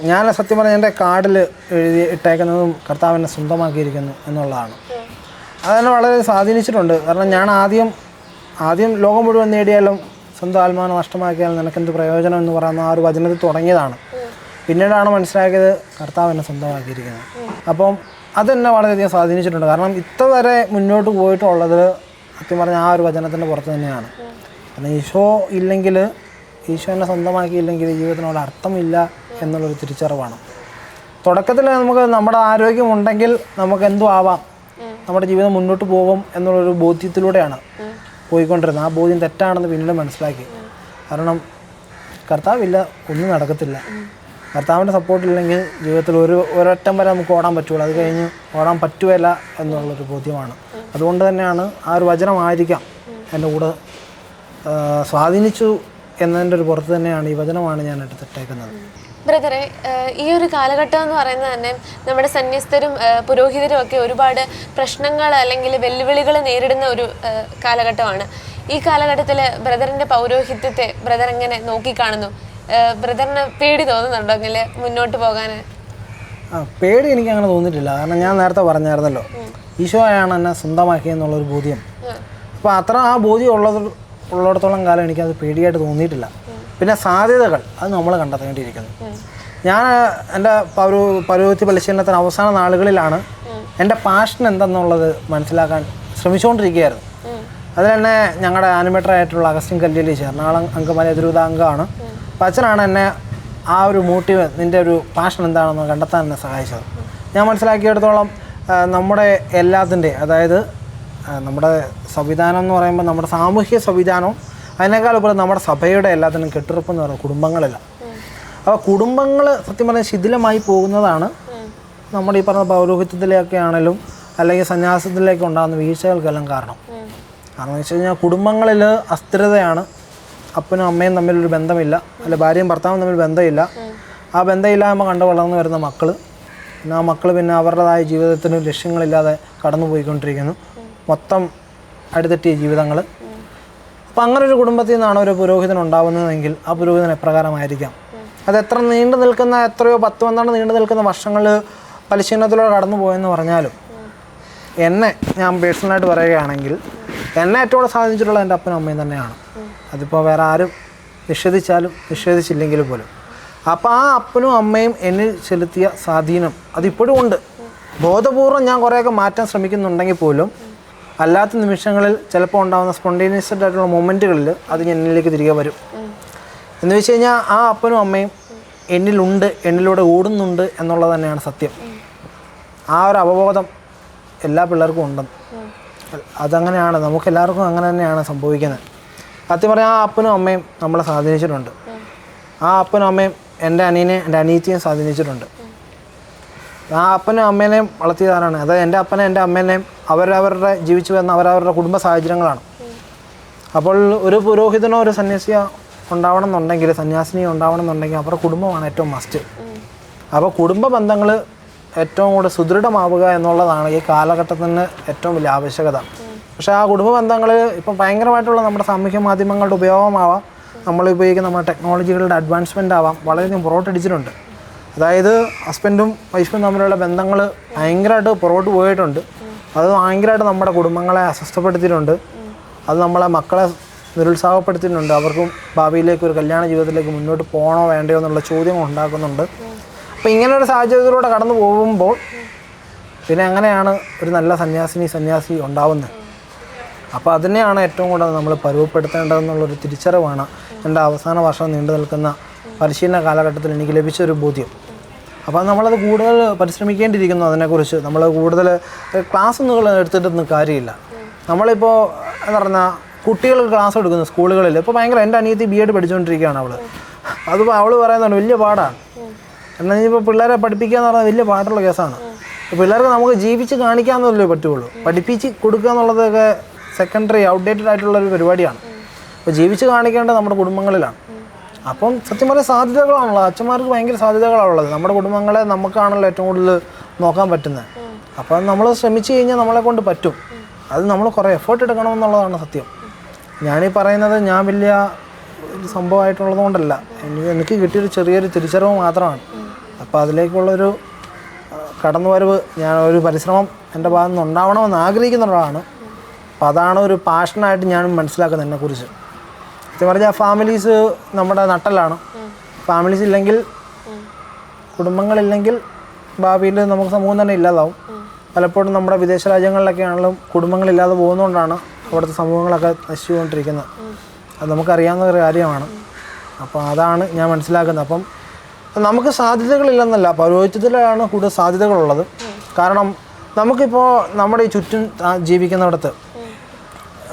ഞാൻ സത്യം പറഞ്ഞാൽ എൻ്റെ കാർഡിൽ എഴുതി ഇട്ടേക്കുന്നതും കർത്താവിനെ സ്വന്തമാക്കിയിരിക്കുന്നു എന്നുള്ളതാണ്. അതെന്നെ വളരെ സ്വാധീനിച്ചിട്ടുണ്ട്. കാരണം ഞാൻ ആദ്യം ലോകം മുഴുവൻ നേടിയാലും സ്വന്തം ആത്മാവിനെ നഷ്ടമാക്കിയാലും നിനക്കെന്ത് പ്രയോജനം എന്ന് പറയുന്ന ആ ഒരു വചനത്തിൽ തുടങ്ങിയതാണ്. പിന്നീടാണ് മനസ്സിലാക്കിയത് കർത്താവ് എന്നെ സ്വന്തമാക്കിയിരിക്കുന്നത്. അപ്പം അതെന്നെ വളരെയധികം സ്വാധീനിച്ചിട്ടുണ്ട്. കാരണം ഇതുവരെ മുന്നോട്ട് പോയിട്ടുള്ളത് സത്യം പറഞ്ഞാൽ ആ ഒരു വചനത്തിൻ്റെ പുറത്ത് തന്നെയാണ്. കാരണം ഈശോ ഇല്ലെങ്കിൽ, ഈശോ എന്നെ സ്വന്തമാക്കിയില്ലെങ്കിൽ ജീവിതത്തിനോട് അർത്ഥമില്ല എന്നുള്ളൊരു തിരിച്ചറിവാണ്. തുടക്കത്തിൽ നമുക്ക് നമ്മുടെ ആരോഗ്യമുണ്ടെങ്കിൽ നമുക്ക് എന്തും ആവാം, നമ്മുടെ ജീവിതം മുന്നോട്ട് പോകും എന്നുള്ളൊരു ബോധ്യത്തിലൂടെയാണ് പോയിക്കൊണ്ടിരുന്നത്. ആ ബോധ്യം തെറ്റാണെന്ന് പിന്നീട് മനസ്സിലാക്കി. കാരണം കർത്താവില്ല, ഒന്നും നടക്കത്തില്ല. കർത്താവിൻ്റെ സപ്പോർട്ടില്ലെങ്കിൽ ജീവിതത്തിൽ ഒരൊറ്റം വരെ നമുക്ക് ഓടാൻ പറ്റുള്ളൂ, അത് കഴിഞ്ഞ് ഓടാൻ പറ്റുകയില്ല എന്നുള്ളൊരു ബോധ്യമാണ്. അതുകൊണ്ട് തന്നെയാണ് ആ ഒരു വചനമായിരിക്കാം എൻ്റെ കൂടെ സ്വാധീനിച്ചു എന്നതിൻ്റെ ഒരു പുറത്ത് തന്നെയാണ് ഈ വചനമാണ് ഞാൻ എടുത്തിട്ടേക്കുന്നത്. ബ്രദറെ, ഈ ഒരു കാലഘട്ടം എന്ന് പറയുന്നത് തന്നെ നമ്മുടെ സന്യസ്തരും പുരോഹിതരും ഒക്കെ ഒരുപാട് പ്രശ്നങ്ങൾ അല്ലെങ്കിൽ വെല്ലുവിളികൾ നേരിടുന്ന ഒരു കാലഘട്ടമാണ്. ഈ കാലഘട്ടത്തിൽ ബ്രദറിൻ്റെ പൗരോഹിത്യത്തെ ബ്രദർ എങ്ങനെ നോക്കിക്കാണുന്നു? ബ്രദറിന് പേടി തോന്നുന്നുണ്ടോ അങ്ങനെ മുന്നോട്ട് പോകാൻ? പേടി എനിക്ക് അങ്ങനെ തോന്നിയിട്ടില്ല. കാരണം ഞാൻ നേരത്തെ പറഞ്ഞായിരുന്നല്ലോ, ഈശോയാണ് എന്നെ സ്വന്തമാക്കിയെന്നുള്ളൊരു ബോധ്യം. അപ്പോൾ അത്ര ആ ബോധ്യം ഉള്ളിടത്തോളം കാലം എനിക്കത് പേടിയായിട്ട് തോന്നിയിട്ടില്ല. പിന്നെ സാധ്യതകൾ അത് നമ്മൾ കണ്ടെത്തേണ്ടിയിരിക്കുന്നു. ഞാൻ എൻ്റെ പൗരോഹിത്യ പരിശീലനത്തിന് അവസാന നാളുകളിലാണ് എൻ്റെ പാഷൻ എന്തെന്നുള്ളത് മനസ്സിലാക്കാൻ ശ്രമിച്ചുകൊണ്ടിരിക്കുകയായിരുന്നു. അതിൽ തന്നെ ഞങ്ങളുടെ ആനിമേറ്ററായിട്ടുള്ള അഗസ്റ്റിൻ കല്ലിലീശ, എറണാകുളം അങ്കമാലി അതിരൂപത അംഗമാണ്. അപ്പോൾ അച്ഛനാണ് എന്നെ ആ ഒരു മോട്ടീവ്, നിൻ്റെ ഒരു പാഷൻ എന്താണെന്ന് കണ്ടെത്താൻ എന്നെ സഹായിച്ചത്. ഞാൻ മനസ്സിലാക്കിയിടത്തോളം നമ്മുടെ എല്ലാത്തിൻ്റെ, അതായത് നമ്മുടെ സംവിധാനം എന്ന് പറയുമ്പോൾ നമ്മുടെ സാമൂഹ്യ സംവിധാനവും അതിനേക്കാൾ ഉപരി നമ്മുടെ സഭയുടെ എല്ലാത്തിനും കെട്ടുറപ്പ് എന്ന് പറയുന്നത് കുടുംബങ്ങളില്ല. അപ്പോൾ കുടുംബങ്ങൾ സത്യം പറഞ്ഞാൽ ശിഥിലമായി പോകുന്നതാണ് നമ്മുടെ ഈ പറഞ്ഞ പൗരോഹിത്യത്തിലേക്ക് ആണെങ്കിലും അല്ലെങ്കിൽ സന്യാസത്തിലേക്ക് ഉണ്ടാകുന്ന വീഴ്ചകൾക്കെല്ലാം കാരണം. കാരണം എന്ന് വെച്ച് കഴിഞ്ഞാൽ കുടുംബങ്ങളിൽ അസ്ഥിരതയാണ്. അപ്പനും അമ്മയും തമ്മിലൊരു ബന്ധമില്ല, അല്ലെ ഭാര്യയും ഭർത്താവും തമ്മിൽ ബന്ധമില്ല. ആ ബന്ധമില്ലായ്മ കണ്ട് വളർന്നു വരുന്ന മക്കൾ, പിന്നെ ആ മക്കൾ പിന്നെ അവരുടേതായ ജീവിതത്തിന് ലക്ഷ്യങ്ങളില്ലാതെ കടന്നു പോയിക്കൊണ്ടിരിക്കുന്നു. മൊത്തം അടിതെറ്റിയ ജീവിതങ്ങൾ. അപ്പം അങ്ങനൊരു കുടുംബത്തിൽ നിന്നാണ് ഒരു പുരോഹിതൻ ഉണ്ടാകുന്നതെങ്കിൽ ആ പുരോഹിതൻ എപ്രകാരമായിരിക്കാം? അത് എത്ര നീണ്ടു നിൽക്കുന്ന, എത്രയോ 10-12 നീണ്ടു നിൽക്കുന്ന വർഷങ്ങൾ പരിശീലനത്തിലൂടെ കടന്നു പോയെന്ന് പറഞ്ഞാലും ഞാൻ പേഴ്സണലായിട്ട് പറയുകയാണെങ്കിൽ എന്നെ ഏറ്റവും കൂടുതൽ സാധിച്ചിട്ടുള്ളത് എൻ്റെ അപ്പനും അമ്മയും തന്നെയാണ്. അതിപ്പോൾ വേറെ ആരും നിഷേധിച്ചില്ലെങ്കിൽ പോലും. അപ്പോൾ ആ അപ്പനും അമ്മയും എന്നിൽ ചെലുത്തിയ സ്വാധീനം അതിപ്പോഴും ഉണ്ട്. ബോധപൂർവം ഞാൻ കുറേയൊക്കെ മാറ്റാൻ ശ്രമിക്കുന്നുണ്ടെങ്കിൽ പോലും അല്ലാത്ത നിമിഷങ്ങളിൽ ചിലപ്പോൾ ഉണ്ടാകുന്ന സ്പോണ്ടേനിയസ് ആയിട്ടുള്ള മൊമെൻറ്റുകളിൽ അത് എന്നിലേക്ക് തിരികെ വരും. എന്ന് വെച്ച് കഴിഞ്ഞാൽ ആ അപ്പനും അമ്മയും എന്നിലുണ്ട്, എന്നിലൂടെ ഓടുന്നുണ്ട് എന്നുള്ളത് തന്നെയാണ് സത്യം. ആ ഒരു അവബോധം എല്ലാ പിള്ളേർക്കും ഉണ്ടെന്ന്. അതങ്ങനെയാണ്, നമുക്കെല്ലാവർക്കും അങ്ങനെ തന്നെയാണ് സംഭവിക്കുന്നത്. സത്യം പറഞ്ഞാൽ ആ അപ്പനും അമ്മയും നമ്മളെ സ്വാധീനിച്ചിട്ടുണ്ട്. ആ അപ്പനും അമ്മയും എൻ്റെ അനിയനെ, എൻ്റെ അനിയത്തിയും സ്വാധീനിച്ചിട്ടുണ്ട്. ആ അപ്പനും അമ്മേനെയും വളർത്തിയതാരാണ്? അതായത് എൻ്റെ അപ്പനെ എൻ്റെ അമ്മേനെയും അവരവരുടെ ജീവിച്ചു വന്ന അവരവരുടെ കുടുംബ സാഹചര്യങ്ങളാണ്. അപ്പോൾ ഒരു പുരോഹിതനോ ഒരു സന്യാസിയോ ഉണ്ടാവണം എന്നുണ്ടെങ്കിൽ, സന്യാസിനിയോ ഉണ്ടാവണം എന്നുണ്ടെങ്കിൽ അവരുടെ കുടുംബമാണ് ഏറ്റവും മസ്റ്റ്. അപ്പോൾ കുടുംബ ബന്ധങ്ങൾ ഏറ്റവും കൂടെ സുദൃഢമാവുക എന്നുള്ളതാണ് ഈ കാലഘട്ടത്തിന് ഏറ്റവും വലിയ ആവശ്യകത. പക്ഷേ ആ കുടുംബ ബന്ധങ്ങളിൽ ഇപ്പം ഭയങ്കരമായിട്ടുള്ള നമ്മുടെ സാമൂഹ്യ മാധ്യമങ്ങളുടെ ഉപയോഗമാവാം, നമ്മൾ ഉപയോഗിക്കുന്ന നമ്മുടെ ടെക്നോളജികളുടെ അഡ്വാൻസ്മെൻ്റ് ആവാം, വളരെയധികം പുറകോട്ടടിച്ചിട്ടുണ്ട്. അതായത് ഹസ്ബൻഡും വൈഫും തമ്മിലുള്ള ബന്ധങ്ങൾ ഭയങ്കരമായിട്ട് പുറകോട്ട് പോയിട്ടുണ്ട്. അത് ഭയങ്കരമായിട്ട് നമ്മുടെ കുടുംബങ്ങളെ അസ്വസ്ഥപ്പെടുത്തിയിട്ടുണ്ട്. അത് നമ്മളെ മക്കളെ നിരുത്സാഹപ്പെടുത്തിയിട്ടുണ്ട്. അവർക്കും ഭാവിയിലേക്ക് ഒരു കല്യാണ ജീവിതത്തിലേക്ക് മുന്നോട്ട് പോകണോ വേണ്ടയോ എന്നുള്ള ചോദ്യങ്ങൾ ഉണ്ടാക്കുന്നുണ്ട്. അപ്പോൾ ഇങ്ങനൊരു സാഹചര്യത്തിലൂടെ കടന്നു പോകുമ്പോൾ പിന്നെ എങ്ങനെയാണ് ഒരു നല്ല സന്യാസി ഉണ്ടാവുന്നത്? അപ്പോൾ അതിനെയാണ് ഏറ്റവും കൂടുതൽ നമ്മൾ പരുവപ്പെടുത്തേണ്ടതെന്നുള്ളൊരു തിരിച്ചറിവാണ് എൻ്റെ അവസാന വർഷം നീണ്ടു നിൽക്കുന്ന പരിശീലന കാലഘട്ടത്തിൽ എനിക്ക് ലഭിച്ചൊരു ബോധ്യം. അപ്പോൾ നമ്മളത് കൂടുതൽ പരിശ്രമിക്കേണ്ടിയിരിക്കുന്നു. അതിനെക്കുറിച്ച് നമ്മൾ കൂടുതൽ ക്ലാസ് ഒന്നും എടുത്തിട്ടൊന്നും കാര്യമില്ല. നമ്മളിപ്പോൾ എന്താ പറഞ്ഞാൽ കുട്ടികൾക്ക് ക്ലാസ് എടുക്കുന്നു സ്കൂളുകളിൽ. ഇപ്പോൾ ഭയങ്കര, എൻ്റെ അനിയത്തി BEd പഠിച്ചുകൊണ്ടിരിക്കുകയാണ് അവൾ. അതിപ്പോൾ അവൾ പറയുന്നുണ്ട് വലിയ പാടാണ്. എന്നാൽ ഇപ്പോൾ പിള്ളേരെ പഠിപ്പിക്കുക എന്ന് പറഞ്ഞാൽ വലിയ പാടുള്ള കേസാണ്. പിള്ളേർക്ക് നമുക്ക് ജീവിച്ച് കാണിക്കാമെന്നല്ലേ പറ്റുള്ളൂ. പഠിപ്പിച്ച് കൊടുക്കുക എന്നുള്ളതൊക്കെ സെക്കൻഡറി ഔട്ട്ഡേറ്റഡ് ആയിട്ടുള്ളൊരു പരിപാടിയാണ്. അപ്പോൾ ജീവിച്ച് കാണിക്കേണ്ടത് നമ്മുടെ കുടുംബങ്ങളിലാണ്. അപ്പം സത്യം പറഞ്ഞാൽ സാധ്യതകളാണുള്ളത്. അച്ഛന്മാർക്ക് ഭയങ്കര സാധ്യതകളാണുള്ളത്. നമ്മുടെ കുടുംബങ്ങളെ നമുക്കാണല്ലോ ഏറ്റവും കൂടുതൽ നോക്കാൻ പറ്റുന്നത്. അപ്പം നമ്മൾ ശ്രമിച്ചു കഴിഞ്ഞാൽ നമ്മളെ കൊണ്ട് പറ്റും. അത് നമ്മൾ കുറേ എഫേർട്ട് എടുക്കണമെന്നുള്ളതാണ് സത്യം. ഞാനീ പറയുന്നത് ഞാൻ വലിയ ഒരു സംഭവമായിട്ടുള്ളത് കൊണ്ടല്ല, എനിക്ക് കിട്ടിയൊരു ചെറിയൊരു തിരിച്ചറിവ് മാത്രമാണ്. അപ്പോൾ അതിലേക്കുള്ളൊരു കടന്നുവരവ് ഞാൻ ഒരു പരിശ്രമം എൻ്റെ ഭാഗത്തു നിന്ന് ഉണ്ടാവണമെന്ന് ആഗ്രഹിക്കുന്ന ഒരാളാണ്. അപ്പോൾ അതാണ് ഒരു പാഷനായിട്ട് ഞാൻ മനസ്സിലാക്കുന്നത് എന്നെക്കുറിച്ച്. സത്യം പറഞ്ഞാൽ ഫാമിലീസ് നമ്മുടെ നട്ടലാണ്. ഫാമിലീസ് ഇല്ലെങ്കിൽ, കുടുംബങ്ങളില്ലെങ്കിൽ ഭാവിയിൽ നമുക്ക് സമൂഹം തന്നെ ഇല്ലാതാവും. പലപ്പോഴും നമ്മുടെ വിദേശ രാജ്യങ്ങളിലൊക്കെ ആണെങ്കിലും കുടുംബങ്ങളില്ലാതെ പോകുന്നതുകൊണ്ടാണ് അവിടുത്തെ സമൂഹങ്ങളൊക്കെ നശിച്ചുകൊണ്ടിരിക്കുന്നത്. അത് നമുക്കറിയാവുന്ന ഒരു കാര്യമാണ്. അപ്പോൾ അതാണ് ഞാൻ മനസ്സിലാക്കുന്നത്. അപ്പം നമുക്ക് സാധ്യതകളില്ലെന്നല്ല, പൗരോഹിത്യത്തിലാണ് കൂടുതൽ സാധ്യതകളുള്ളത്. കാരണം നമുക്കിപ്പോൾ നമ്മുടെ ഈ ചുറ്റും ജീവിക്കുന്നിടത്ത്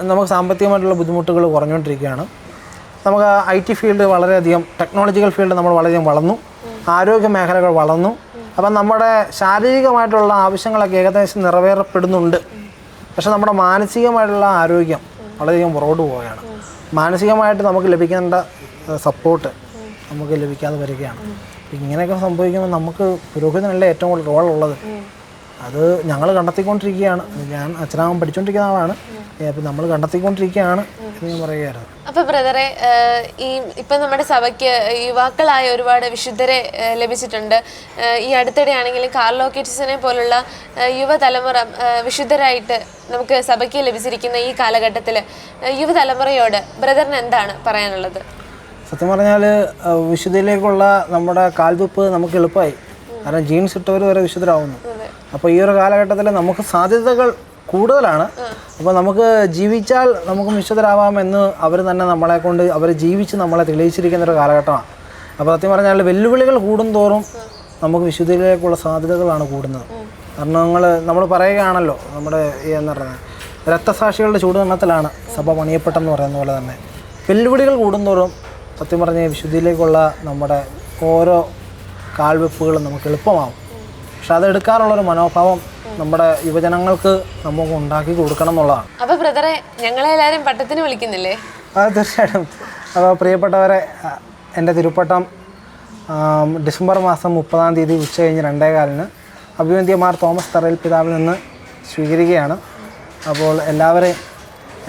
നമുക്ക് സാമ്പത്തികമായിട്ടുള്ള ബുദ്ധിമുട്ടുകൾ കുറഞ്ഞുകൊണ്ടിരിക്കുകയാണ്. നമുക്ക് IT ഫീൽഡ് വളരെയധികം, ടെക്നോളജിക്കൽ ഫീൽഡ് നമ്മൾ വളരെയധികം വളർന്നു, ആരോഗ്യ മേഖലകൾ വളർന്നു. അപ്പം നമ്മുടെ ശാരീരികമായിട്ടുള്ള ആവശ്യങ്ങളൊക്കെ ഏകദേശം നിറവേറപ്പെടുന്നുണ്ട്. പക്ഷെ നമ്മുടെ മാനസികമായിട്ടുള്ള ആരോഗ്യം വളരെയധികം പുറകോട്ട് പോവുകയാണ്. മാനസികമായിട്ട് നമുക്ക് ലഭിക്കേണ്ട സപ്പോർട്ട് നമുക്ക് ലഭിക്കാതെ വരികയാണ്. ഇങ്ങനെയൊക്കെ സംഭവിക്കുമ്പോൾ നമുക്ക് പുരോഹിതനല്ലേ ഏറ്റവും കൂടുതൽ റോളുള്ളത്. അത് ഞങ്ങൾ കണ്ടെത്തിക്കൊണ്ടിരിക്കുകയാണ്. ഞാൻ അച്ഛനാവാൻ പഠിച്ചുകൊണ്ടിരിക്കുന്ന ആളാണ്. അപ്പം നമ്മൾ കണ്ടെത്തിക്കൊണ്ടിരിക്കുകയാണ് എന്ന് ഞാൻ പറയുകയായിരുന്നു. അപ്പോൾ ബ്രദറെ, ഇപ്പം നമ്മുടെ സഭയ്ക്ക് യുവാക്കളായ ഒരുപാട് വിശുദ്ധരെ ലഭിച്ചിട്ടുണ്ട്. ഈ അടുത്തിടെ ആണെങ്കിലും കാർലോ കിറ്റ്സിനെ പോലുള്ള യുവതലമുറ വിശുദ്ധരായിട്ട് നമുക്ക് സഭയ്ക്ക് ലഭിച്ചിരിക്കുന്ന ഈ കാലഘട്ടത്തിൽ യുവതലമുറയോട് ബ്രദറിന് എന്താണ് പറയാനുള്ളത്? സത്യം പറഞ്ഞാൽ വിശുദ്ധിയിലേക്കുള്ള നമ്മുടെ കാൽതുപ്പ് നമുക്ക് എളുപ്പമായി. കാരണം ജീൻസ് ഇട്ടവർ വരെ വിശുദ്ധരാകുന്നു. അപ്പോൾ ഈ ഒരു കാലഘട്ടത്തിൽ നമുക്ക് സാധ്യതകൾ കൂടുതലാണ്. അപ്പോൾ നമുക്ക് ജീവിച്ചാൽ നമുക്ക് വിശുദ്ധരാവാമെന്ന് അവർ തന്നെ നമ്മളെ കൊണ്ട് അവർ ജീവിച്ച് നമ്മളെ തെളിയിച്ചിരിക്കുന്നൊരു കാലഘട്ടമാണ്. അപ്പോൾ സത്യം പറഞ്ഞാൽ വെല്ലുവിളികൾ കൂടുന്തോറും നമുക്ക് വിശുദ്ധിയിലേക്കുള്ള സാധ്യതകളാണ് കൂടുന്നത്. കാരണം നമ്മൾ പറയുകയാണല്ലോ, നമ്മുടെ എന്താ പറയുന്നത്, രക്തസാക്ഷികളുടെ ചൂടുകണ്ണത്തിലാണ് സഭ പണിയപ്പെട്ടെന്ന് പറയുന്ന പോലെ തന്നെ വെല്ലുവിളികൾ കൂടുന്തോറും സത്യം പറഞ്ഞാൽ വിശുദ്ധിയിലേക്കുള്ള നമ്മുടെ ഓരോ കാൽവെപ്പുകളും നമുക്ക് എളുപ്പമാവും. പക്ഷെ അതെടുക്കാനുള്ളൊരു മനോഭാവം നമ്മുടെ യുവജനങ്ങൾക്ക് നമുക്ക് ഉണ്ടാക്കി കൊടുക്കണം എന്നുള്ളതാണ്. അപ്പോൾ ബ്രദറെ, ഞങ്ങളെല്ലാവരും പട്ടത്തിന് വിളിക്കുന്നില്ലേ? അത് തീർച്ചയായിട്ടും. അപ്പോൾ പ്രിയപ്പെട്ടവരെ, എൻ്റെ തിരുപ്പട്ടം ഡിസംബർ മാസം 30-ാം തീയതി ഉച്ചകഴിഞ്ഞ് 2:15 അഭിവന്ദ്യമാർ തോമസ് തറയിൽ പിതാവിൽ നിന്ന് സ്വീകരിക്കുകയാണ്. അപ്പോൾ എല്ലാവരെയും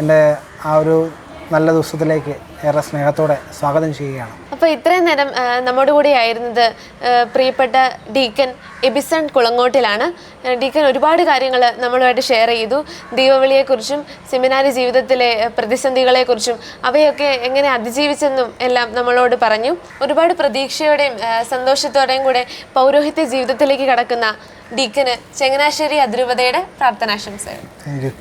എൻ്റെ ആ ഒരു നല്ല ദിവസത്തിലേക്ക് ഏറെ സ്നേഹത്തോടെ സ്വാഗതം ചെയ്യുകയാണ്. അപ്പോൾ ഇത്രയും നേരം നമ്മുടെ കൂടെ ആയിരുന്നത് പ്രിയപ്പെട്ട ഡീക്കൻ എബിസൺ കുളങ്ങോട്ടിലാണ്. ഡീക്കൻ ഒരുപാട് കാര്യങ്ങൾ നമ്മളുമായിട്ട് ഷെയർ ചെയ്തു. ദൈവവിളിയെക്കുറിച്ചും സെമിനാരി ജീവിതത്തിലെ പ്രതിസന്ധികളെക്കുറിച്ചും അവയൊക്കെ എങ്ങനെ അതിജീവിച്ചെന്നും എല്ലാം നമ്മളോട് പറഞ്ഞു. ഒരുപാട് പ്രതീക്ഷയോടെയും സന്തോഷത്തോടെയും കൂടെ പൗരോഹിത്യ ജീവിതത്തിലേക്ക് കടക്കുന്ന ഡീക്കന് ചങ്ങനാശ്ശേരി അതിരൂപതയുടെ പ്രാർത്ഥനാശംസകൾ. Thank you.